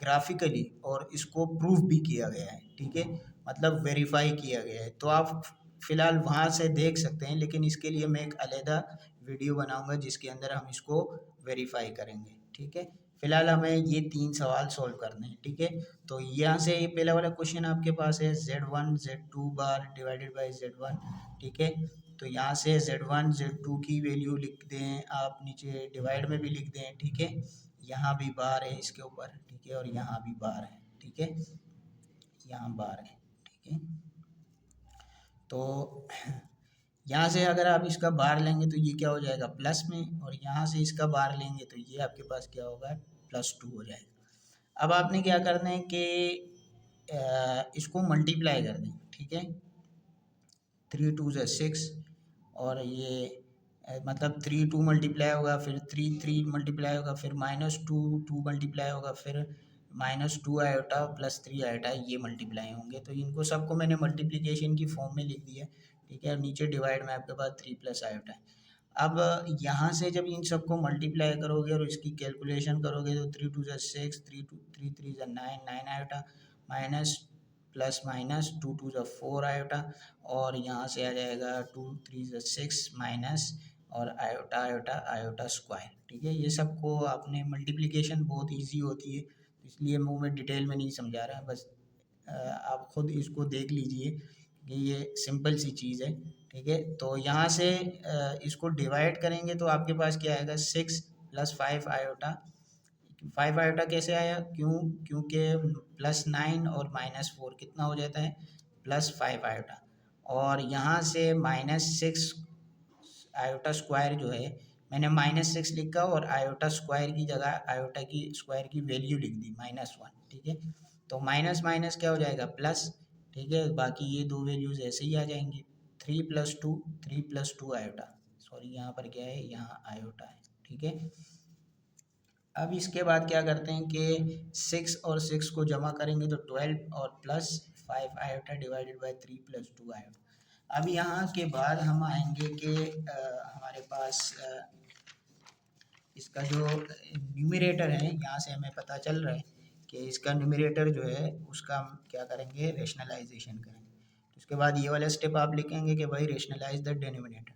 Speaker 1: ग्राफिकली और इसको प्रूफ भी किया गया है, ठीक है, मतलब वेरीफाई किया गया है। तो आप फ़िलहाल वहाँ से देख सकते हैं, लेकिन इसके लिए मैं एक अलहदा वीडियो बनाऊंगा जिसके अंदर हम इसको वेरीफाई करेंगे, ठीक है। फ़िलहाल हमें ये 3 सवाल सॉल्व करने हैं, ठीक है। तो यहाँ से ये पहला वाला क्वेश्चन आपके पास है Z1 Z2 bar divided by Z1, ठीक है। तो यहाँ से Z1 Z2 की वैल्यू लिख दें आप, नीचे डिवाइड में भी लिख दें, ठीक है। यहाँ भी बार है इसके ऊपर, ठीक है, और यहाँ भी बार है, ठीक है, यहाँ बार है, ठीक है। तो यहाँ से अगर आप इसका बार लेंगे तो ये क्या हो जाएगा प्लस में, और यहाँ से इसका बार लेंगे तो ये आपके पास क्या होगा +2 हो जाएगा। अब आपने क्या करना है कि इसको मल्टीप्लाई कर दें, ठीक है। 3 2 = 6, और ये मतलब 3 2 मल्टीप्लाई होगा, फिर 3 3 मल्टीप्लाई होगा, फिर -2 2 मल्टीप्लाई होगा, फिर -2 आयोटा +3 आयोटा, ये मल्टीप्लाई होंगे। तो इनको सबको मैंने मल्टीप्लिकेशन की फॉर्म में लिख दिया, ठीक है। निचे डिवाइड में आपके पास 3 + आयोटा है। अब यहाँ से जब इन सबको मल्टीप्लाई करोगे और इसकी कैलकुलेशन करोगे तो 3 2 = 6, 3 3 9 iota, minus plus minus 2 2 = 4 iota, और यहाँ से आ जाएगा 2 3 = 6 माइनस और आयोटा आयोटा आयोटा स्क्वायर, ठीक है। ये सबको आपने मल्टीप्लिकेशन बहुत इजी होती है, इसलिए मैं डिटेल में नहीं समझा रहा, बस आप खुद इसको देख लीजिए कि ये सिंपल सी चीज़ है, ठीक है। तो यहाँ से इसको डिवाइड करेंगे तो आपके पास क्या आएगा 6 + 5 आयोटा। 5 आयोटा कैसे आया, क्योंकि +9 और -4 कितना हो जाता है +5 आयोटा, और यहाँ से -6 आयोटा स्क्वायर जो है, मैंने -6 लिखा और आयोटा स्क्वायर की जगह आयोटा की स्क्वायर की वैल्यू लिख दी -1, ठीक है। तो माइनस माइनस क्या हो जाएगा प्लस, ठीक है। बाकी ये दो वैल्यूज ऐसे ही आ जाएंगी। 3 + 2 आयोटा, सॉरी यहाँ पर क्या है, यहाँ आयोटा है, ठीक है। अब इसके बाद क्या करते हैं कि 6 और 6 को जमा करेंगे तो 12 और +5 आयोटा डिवाइडेड बाय 3 + 2 आयोटा। अब यहाँ के बाद हम आएंगे कि हमारे पास इसका जो न्यूमरेटर है, यहाँ से हमें पता चल रहा है कि इसका न्यूमरेटर जो है उसका हम क्या करेंगे, रेशनलाइजेशन करेंगे। तो उसके बाद ये वाला स्टेप आप लिखेंगे कि भाई रेशनलाइज द डिनोमिनेटर।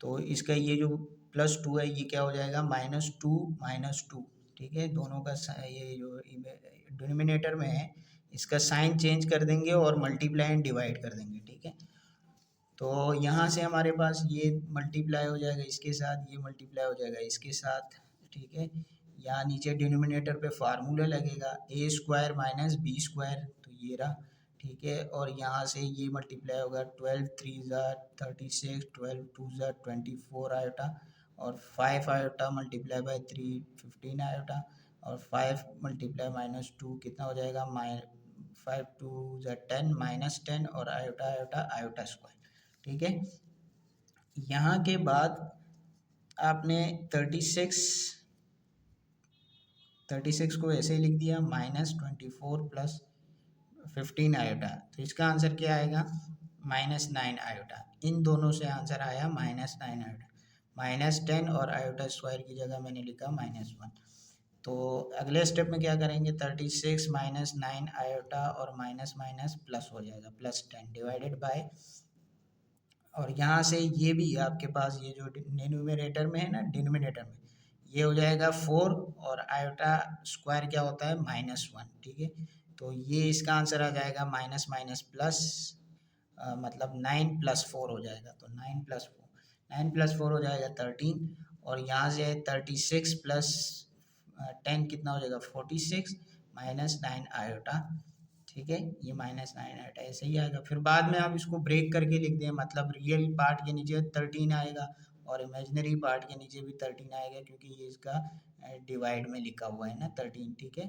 Speaker 1: तो इसका ये जो +2 है ये क्या हो जाएगा -2 ठीक है। दोनों का ये जो डिनोमिनेटर में है इसका साइन चेंज कर देंगे और मल्टीप्लाई एंड डिवाइड कर देंगे, ठीक है। तो यहाँ से हमारे पास ये मल्टीप्लाई हो जाएगा इसके साथ, ये मल्टीप्लाई हो जाएगा इसके साथ, ठीक है। यहाँ नीचे डिनोमिनेटर पे फार्मूला लगेगा a² - b², तो ये रहा, ठीक है। और यहाँ से ये मल्टीप्लाई होगा 12 3 = 36, 12 2 = 24 आयोटा, और 5 आयोटा मल्टीप्लाई बाय 3 15 आयोटा, और 5 मल्टीप्लाई -2 कितना हो जाएगा 5 2 = 10 -10, और आयोटा आयोटा आयोटा स्क्वायर, ठीक है। यहाँ के बाद आपने 36 को ऐसे ही लिख दिया -24 + 15 आयोटा, तो इसका आंसर क्या आएगा -9 आयोटा। इन दोनों से आंसर आया -9 आयोटा, -10 और आयोटा स्क्वायर की जगह मैंने लिखा -1। तो अगले स्टेप में क्या करेंगे, 36 - 9 आयोटा और माइनस माइनस प्लस हो जाएगा +10 डिवाइडेड बाय, और यहाँ से ये भी आपके पास ये जो न्यूमरेटर में है ना, डिनोमिनेटर में ये हो जाएगा 4, और आयोटा स्क्वायर क्या होता है -1, ठीक है। तो ये इसका आंसर आ जाएगा माइनस माइनस प्लस, मतलब 9 + 4 हो जाएगा। तो 9 + 4 हो जाएगा 13, और यहाँ से 36 + 10 कितना हो जाएगा 46 -9 आयोटा, ठीक है। ये -9 आयोटा ऐसे ही आएगा। फिर बाद में आप इसको ब्रेक करके लिख दें, मतलब रियल पार्ट के नीचे 13 आएगा और इमेजिनरी पार्ट के नीचे भी 13 आएगा, क्योंकि ये इसका डिवाइड में लिखा हुआ है ना 13, ठीक है।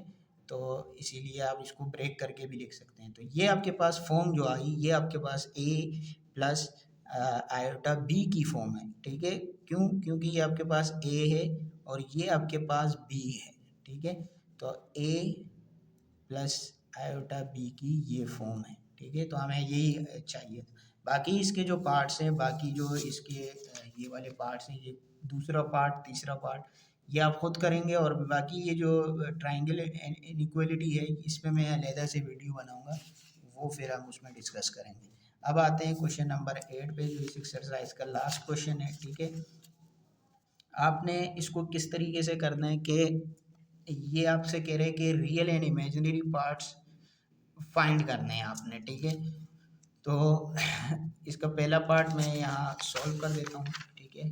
Speaker 1: तो इसीलिए आप इसको ब्रेक करके भी लिख सकते हैं। तो ये आपके पास फॉर्म जो आई, ये आपके पास a + आयोटा b की फॉर्म है, ठीक है। क्योंकि ये आपके पास a है और ये आपके पास b है, ठीक है। तो a + आयोटा b की ये फॉर्म है, ठीक है। तो हमें यही चाहिए। बाकी इसके जो पार्ट्स हैं, बाकी जो इसके ये वाले पार्ट्स हैं, ये दूसरा पार्ट तीसरा पार्ट ये आप खुद करेंगे, और बाकी ये जो ट्राइंगल इनइक्वालिटी है इस पे मैं अलहदा से वीडियो बनाऊंगा, वो फिर हम उसमें डिस्कस करेंगे। अब आते हैं क्वेश्चन नंबर 8 पे, जो इस एक्सरसाइज का लास्ट क्वेश्चन है, ठीक है। आपने इसको किस तरीके से करना है कि ये आपसे कह रहे हैं कि real and imaginary parts find करने हैं आपने, ठीक है। तो इसका पहला पार्ट मैं यहाँ सॉल्व कर देता हूँ, ठीक है।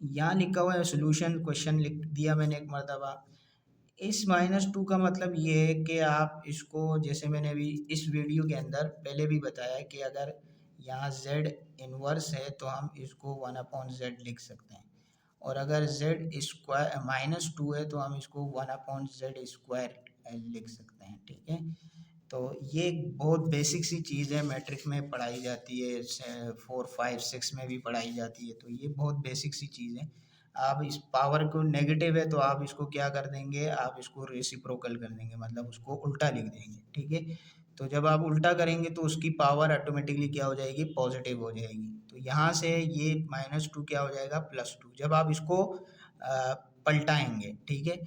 Speaker 1: यहाँ लिखा हुआ है सोल्यूशन, क्वेश्चन लिख दिया मैंने एक मरतबा। इस -2 का मतलब ये है कि आप इसको, जैसे मैंने अभी इस वीडियो के अंदर पहले भी बताया कि अगर यहाँ z इनवर्स है तो हम इसको 1/z लिख सकते हैं, और अगर z स्क्वायर -2 है तो हम इसको 1/z² लिख सकते हैं। ठीक है, तो ये एक बहुत बेसिक सी चीज़ है, मैट्रिक में पढ़ाई जाती है, 4, 5, 6 में भी पढ़ाई जाती है, तो ये बहुत बेसिक सी चीज़ है। आप इस पावर को नेगेटिव है तो आप इसको क्या कर देंगे, आप इसको रेसिप्रोकल कर देंगे, मतलब उसको उल्टा लिख देंगे। ठीक है, तो जब आप उल्टा करेंगे तो उसकी पावर ऑटोमेटिकली क्या हो जाएगी, पॉजिटिव हो जाएगी। तो यहाँ से ये -2 क्या हो जाएगा, +2। जब आप इसको पलटाएंगे, ठीक है,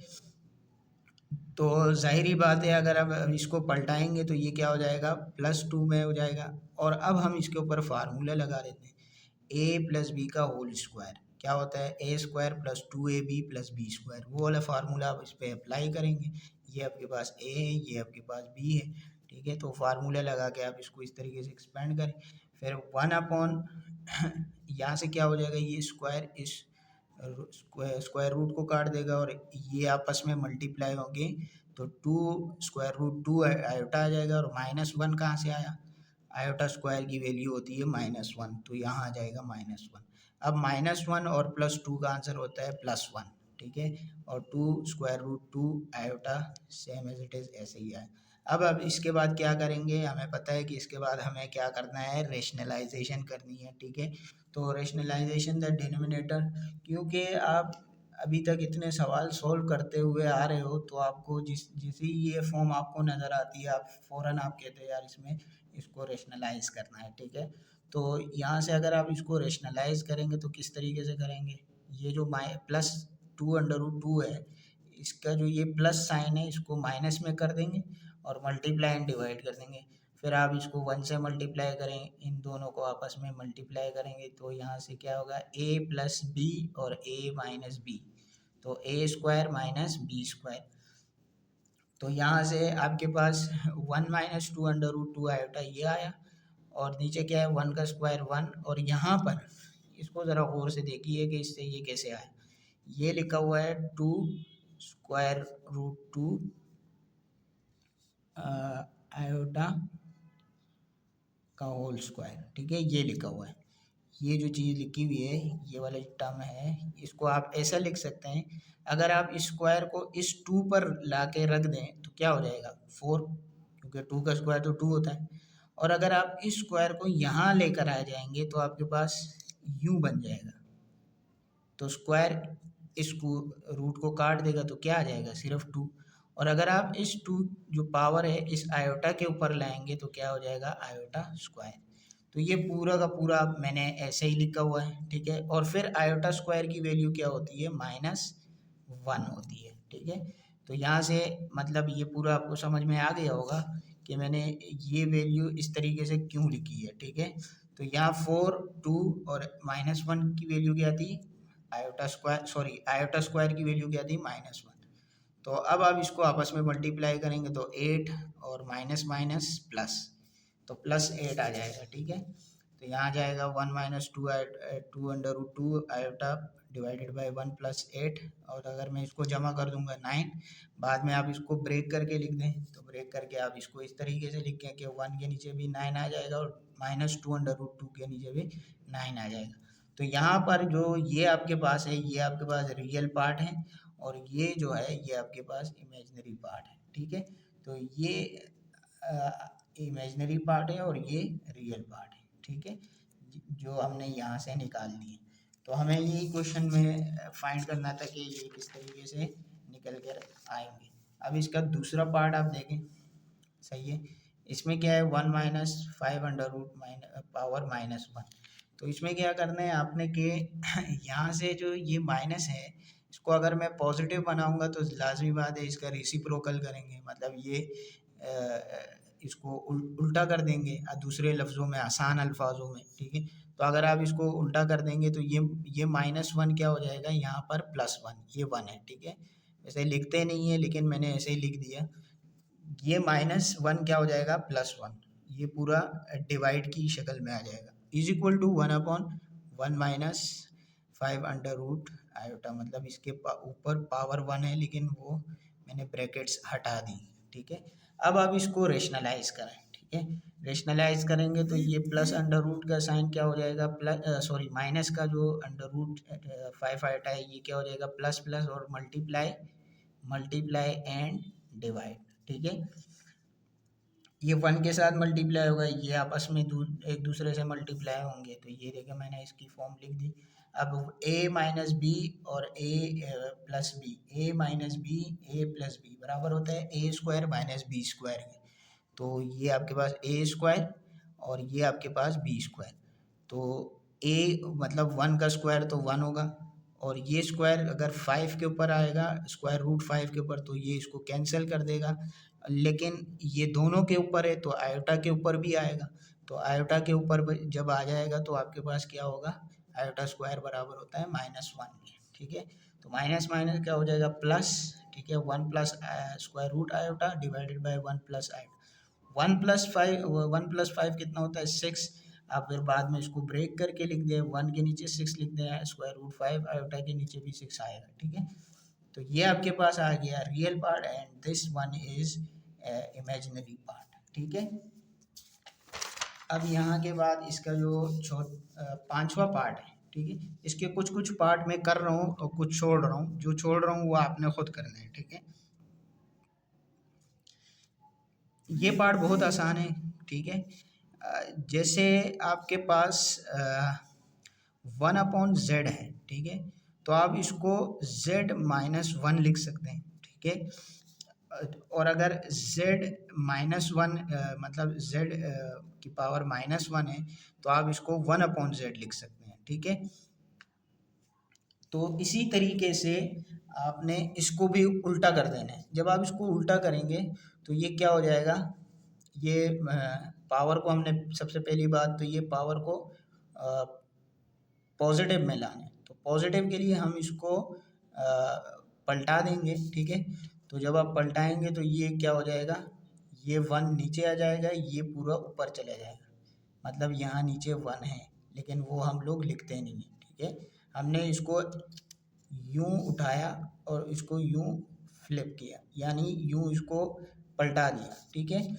Speaker 1: तो ज़ाहिरी बात है अगर अब इसको पलटाएंगे तो ये क्या हो जाएगा, +2 में हो जाएगा। और अब हम इसके ऊपर फार्मूला लगा देते हैं, a+b का होल स्क्वायर क्या होता है, a² + 2ab + b²। वो वाला फार्मूला आप इस पर अप्लाई करेंगे। ये आपके पास a है, ये आपके पास b है। ठीक है, तो फार्मूला लगा के आप इसको इस तरीके से एक्सपेंड करें, फिर 1 यहाँ से क्या हो जाएगा, ये स्क्वायर इस स्क्वायर रूट को काट देगा और ये आपस में मल्टीप्लाई होंगे, तो 2√2 आयोटा आ जाएगा। और -1 कहाँ से आया, आयोटा स्क्वायर की वैल्यू होती है -1, तो यहाँ आ जाएगा -1। अब -1 और +2 का आंसर होता है +1। ठीक है, और 2√2 iota same as it is ऐसे ही आया। अब इसके बाद क्या करेंगे, हमें पता है कि इसके बाद हमें क्या करना है, रेशनलाइजेशन करनी है। ठीक है, तो रेशनलाइजेशन द डिनोमिनेटर, क्योंकि आप अभी तक इतने सवाल सोल्व करते हुए आ रहे हो तो आपको जिस ये फॉर्म आपको नज़र आती है आप फ़ौरन आप कहते हैं यार इसमें इसको रेशनलाइज करना है। ठीक है, तो यहाँ से अगर आप इसको रेशनलाइज करेंगे तो किस तरीके से करेंगे, ये जो +2√2 है, इसका जो ये प्लस साइन है इसको माइनस में कर देंगे और मल्टीप्लाई एंड डिवाइड कर देंगे। फिर आप इसको 1 से मल्टीप्लाई करें, इन दोनों को आपस में मल्टीप्लाई करेंगे तो यहाँ से क्या होगा, a+b और a-b, तो a² - b²। तो यहाँ से आपके पास 1 - 2√2 आयोटा ये आया, और नीचे क्या है, 1 का स्क्वायर 1, और यहाँ पर इसको ज़रा गौर से देखिए कि इससे ये कैसे आया। ये लिखा हुआ है 2√2 आयोटा का होल स्क्वायर। ठीक है, ये लिखा हुआ है, ये जो चीज़ लिखी हुई है ये वाला टर्म है, इसको आप ऐसा लिख सकते हैं, अगर आप इस स्क्वायर को इस 2 पर ला के रख दें तो क्या हो जाएगा, 4, क्योंकि 2 का स्क्वायर तो 2 होता है। और अगर आप इस स्क्वायर को यहाँ लेकर आ जाएंगे तो आपके पास u बन जाएगा, तो स्क्वायर इस रूट को काट देगा तो क्या आ जाएगा, सिर्फ 2। और अगर आप इस 2 जो पावर है इस आयोटा के ऊपर लाएंगे तो क्या हो जाएगा, आयोटा स्क्वायर। तो ये पूरा का पूरा मैंने ऐसे ही लिखा हुआ है। ठीक है, और फिर आयोटा स्क्वायर की वैल्यू क्या होती है, -1 होती है। ठीक है, तो यहाँ से मतलब ये पूरा आपको समझ में आ गया होगा कि मैंने ये वैल्यू इस तरीके से क्यों लिखी है। ठीक है, तो यहाँ 4, 2 और -1 की वैल्यू क्या थी, आयोटा स्क्वायर की वैल्यू क्या थी, -1। तो अब आप इसको आपस में मल्टीप्लाई करेंगे तो 8 और माइनस माइनस प्लस, तो +8 आ जाएगा। ठीक है, तो यहाँ जाएगा 1 - 2√2 आयोटा डिवाइडेड बाई 1 + 8, और अगर मैं इसको जमा कर दूंगा 9, बाद में आप इसको ब्रेक करके लिख दें, तो ब्रेक करके आप इसको इस तरीके से लिखें कि 1 के नीचे भी 9 आ जाएगा और -2√2 के नीचे भी 9 आ जाएगा। तो यहाँ पर जो ये आपके पास है, ये आपके पास रियल पार्ट है, और ये जो है ये आपके पास इमेजिनरी पार्ट है। ठीक है, तो ये इमेजिनरी पार्ट है और ये रियल पार्ट है। ठीक है, जो हमने यहाँ से निकाल लिए, तो हमें यही क्वेश्चन में फाइंड करना था कि ये किस तरीके से निकल कर आएंगे। अब इसका दूसरा पार्ट आप देखें, सही है, इसमें क्या है, 1 - 5 √1, तो इसमें क्या करना है आपने कि यहाँ से जो ये माइनस है इसको अगर मैं पॉजिटिव बनाऊंगा तो लाजमी बात है इसका रेसिप्रोकल करेंगे, मतलब ये इसको उल्टा कर देंगे, दूसरे लफ्ज़ों में, आसान अल्फाजों में। ठीक है, तो अगर आप इसको उल्टा कर देंगे तो ये -1 क्या हो जाएगा, यहाँ पर +1, ये 1 है। ठीक है, वैसे लिखते नहीं है लेकिन मैंने ऐसे ही लिख दिया, ये -1 क्या हो जाएगा, +1, ये पूरा डिवाइड की शक्ल में आ जाएगा, = 1/1 - 5 आयोटा, मतलब इसके ऊपर पावर 1 है लेकिन वो मैंने ब्रैकेट्स हटा दी। ठीक है, अब आप इसको रेशनलाइज करें। ठीक ठीक है। रेशनलाइज करेंगे तो ये प्लस अंडर रूट का साइन क्या हो जाएगा, प्लस सॉरी माइनस का जो अंडर रूट 5 आया है ये क्या हो जाएगा, प्लस प्लस और मल्टीप्लाई मल्टीप्लाई एंड डिवाइड। ठीक है, ये 1 के साथ मल्टीप्लाई होगा, ये आपस में एक दूसरे से मल्टीप्लाई होंगे, तो ये देखिए मैंने इसकी फॉर्म लिख दी। अब a माइनस बी और a plus B, A minus B A plus B बराबर होता है A square minus B square के। तो ये आपके पास ए स्क्वायर और ये आपके पास बी स्क्वायर। तो a मतलब 1 का स्क्वायर तो 1 होगा, और ये स्क्वायर अगर 5 के ऊपर आएगा, स्क्वायर रूट 5 के ऊपर, तो ये इसको कैंसिल कर देगा। लेकिन ये दोनों के ऊपर है तो आयोटा के ऊपर भी आएगा, तो आयोटा के ऊपर जब आ जाएगा तो आपके पास क्या होगा, आयोटा स्क्वायर बराबर होता है -1 के। ठीक है, तो माइनस माइनस क्या हो जाएगा, प्लस। ठीक है, 1 plus square root iota divided by 1 plus iota. 1 plus 5 कितना होता है, 6। आप फिर बाद में इसको ब्रेक करके लिख दें, 1 के नीचे 6 लिख दें, स्क्वायर रूट 5 आयोटा के नीचे भी 6 आएगा। ठीक है, तो ये आपके पास आ गया real part and this one is imaginary part. ठीक है, अब यहाँ के बाद इसका जो पांचवा पार्ट है, ठीक है, इसके कुछ कुछ पार्ट मैं कर रहा हूँ और कुछ छोड़ रहा हूँ, जो छोड़ रहा हूँ वो आपने खुद करना है। ठीक है, ये पार्ट बहुत आसान है। ठीक है, जैसे आपके पास 1/z है। ठीक है, तो आप इसको z-1 लिख सकते हैं। ठीक है, और अगर z-1 मतलब z की पावर -1 है तो आप इसको 1/z लिख सकते हैं। ठीक है, तो इसी तरीके से आपने इसको भी उल्टा कर देना है। जब आप इसको उल्टा करेंगे तो ये क्या हो जाएगा, ये पावर को हमने सबसे पहली बात तो ये पावर को पॉजिटिव में लाना है, तो पॉजिटिव के लिए हम इसको पलटा देंगे। ठीक है, तो जब आप पलटाएंगे तो ये क्या हो जाएगा, ये 1 नीचे आ जाएगा, ये पूरा ऊपर चला जाएगा, मतलब यहाँ नीचे 1 है लेकिन वो हम लोग लिखते नहीं हैं। ठीक है, हमने इसको यूं उठाया और इसको यूं फ्लिप किया, यानी यूं इसको पलटा दिया। ठीक है,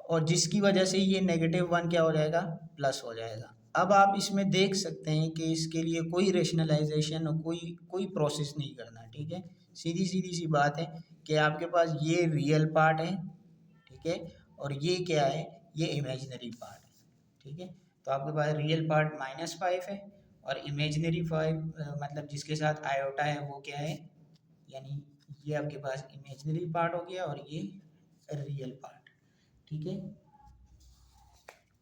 Speaker 1: और जिसकी वजह से ये -1 क्या हो जाएगा, प्लस हो जाएगा। अब आप इसमें देख सकते हैं कि इसके लिए कोई रेशनलाइजेशन और कोई कोई प्रोसेस नहीं करना। ठीक है, सीधी सीधी सी बात है कि आपके पास ये रियल पार्ट है। ठीक है, और ये क्या है, ये इमेजिनरी पार्ट है। ठीक है, तो आपके पास रियल पार्ट -5 है और इमेजिनरी 5 मतलब जिसके साथ आयोटा है वो क्या है, यानी ये आपके पास इमेजिनरी पार्ट हो गया और ये रियल पार्ट। ठीक है,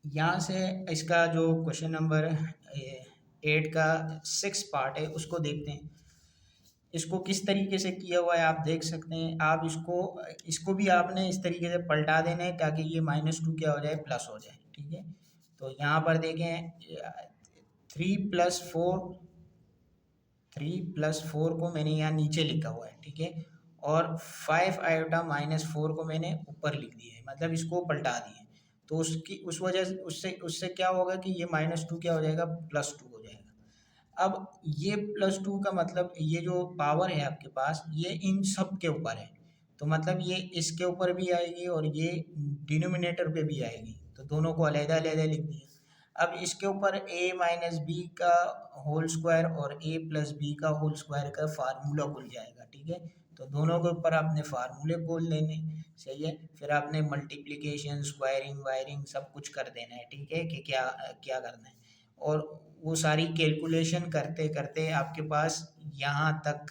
Speaker 1: यहाँ से इसका जो क्वेश्चन नंबर 8 का 6 पार्ट है उसको देखते हैं। इसको किस तरीके से किया हुआ है आप देख सकते हैं। आप इसको भी आपने इस तरीके से पलटा देना है ताकि ये -2 क्या हो जाए, प्लस हो जाए। ठीक है, तो यहाँ पर देखें 3+4 को मैंने यहाँ नीचे लिखा हुआ है। ठीक है, और 5 आयोटा -4 को मैंने ऊपर लिख दिया है, मतलब इसको पलटा दिए। तो उस वजह से उससे उससे क्या होगा कि ये -2 क्या हो जाएगा, +2 हो जाएगा। अब ये +2 का मतलब ये जो पावर है आपके पास ये इन सब के ऊपर है, तो मतलब ये इसके ऊपर भी आएगी और ये डिनोमिनेटर पे भी आएगी, तो दोनों को अलग अलग लिख दिया। अब इसके ऊपर a माइनस बी का होल स्क्वायर और a प्लस बी का होल स्क्वायर का फार्मूला खुल जाएगा। ठीक है, तो दोनों के ऊपर आपने फार्मूले खोल लेने। सही है, फिर आपने मल्टीप्लिकेशन स्क्वायरिंग वायरिंग सब कुछ कर देना है। ठीक है, कि क्या क्या करना है, और वो सारी कैलकुलेशन करते करते आपके पास यहाँ तक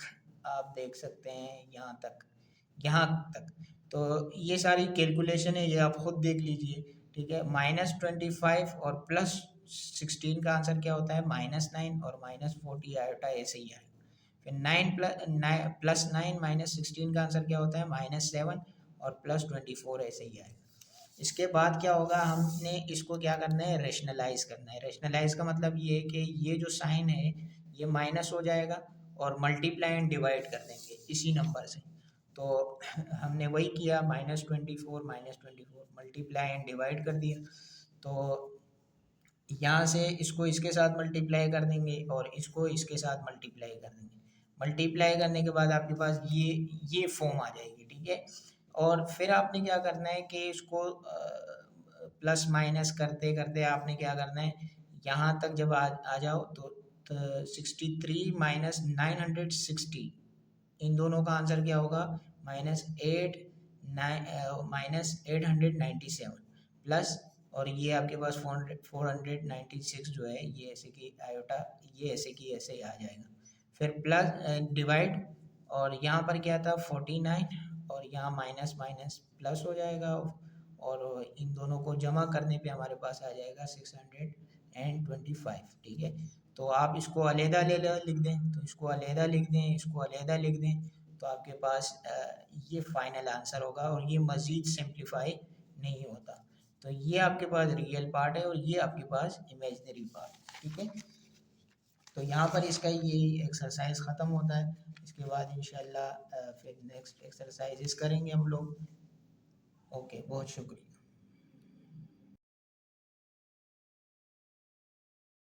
Speaker 1: आप देख सकते हैं, यहाँ तक तो ये सारी कैलकुलेशन है, ये आप खुद देख लीजिए। ठीक है, -25 और +16 का आंसर क्या होता है, -9 और -40 आयोटा ऐसे ही आएगा। फिर 9 + 9 -16 का आंसर क्या होता है, -7 और +24 ऐसे ही आएगा। इसके बाद क्या होगा, हमने इसको क्या करना है, रेशनलाइज करना है। रेशनलाइज का मतलब ये है कि ये जो साइन है ये माइनस हो जाएगा और मल्टीप्लाई एंड डिवाइड कर देंगे इसी नंबर से। तो हमने वही किया, -24 मल्टीप्लाई एंड डिवाइड कर दिया। तो यहाँ से इसको इसके साथ मल्टीप्लाई कर देंगे और इसको इसके साथ मल्टीप्लाई कर देंगे। मल्टीप्लाई करने के बाद आपके पास ये फॉर्म आ जाएगी। ठीक है, और फिर आपने क्या करना है कि इसको प्लस माइनस करते करते आपने क्या करना है, यहाँ तक जब आ जाओ तो 63 माइनस 960, इन दोनों का आंसर क्या होगा, -897 प्लस, और ये आपके पास 496 जो है ये ऐसे की आयोटा, ये ऐसे की ऐसे ही आ जाएगा। फिर प्लस डिवाइड, और यहाँ पर क्या था 49, और यहाँ माइनस माइनस प्लस हो जाएगा, और इन दोनों को जमा करने पे हमारे पास आ जाएगा 625। ठीक है, तो आप इसको अलहदा लिख दें, तो इसको अलहदा लिख दें, इसको अलहदा लिख दें, तो आपके पास ये फाइनल आंसर होगा, और ये मज़ीद सिंप्लीफाई नहीं होता। तो ये आपके पास रियल पार्ट है और ये आपके पास इमेजिनरी पार्ट। ठीक है, तो यहाँ पर इसका ये एक्सरसाइज ख़त्म होता है। इसके बाद इंशाल्लाह फिर नेक्स्ट एक्सरसाइजेस करेंगे हम लोग। ओके, बहुत शुक्रिया।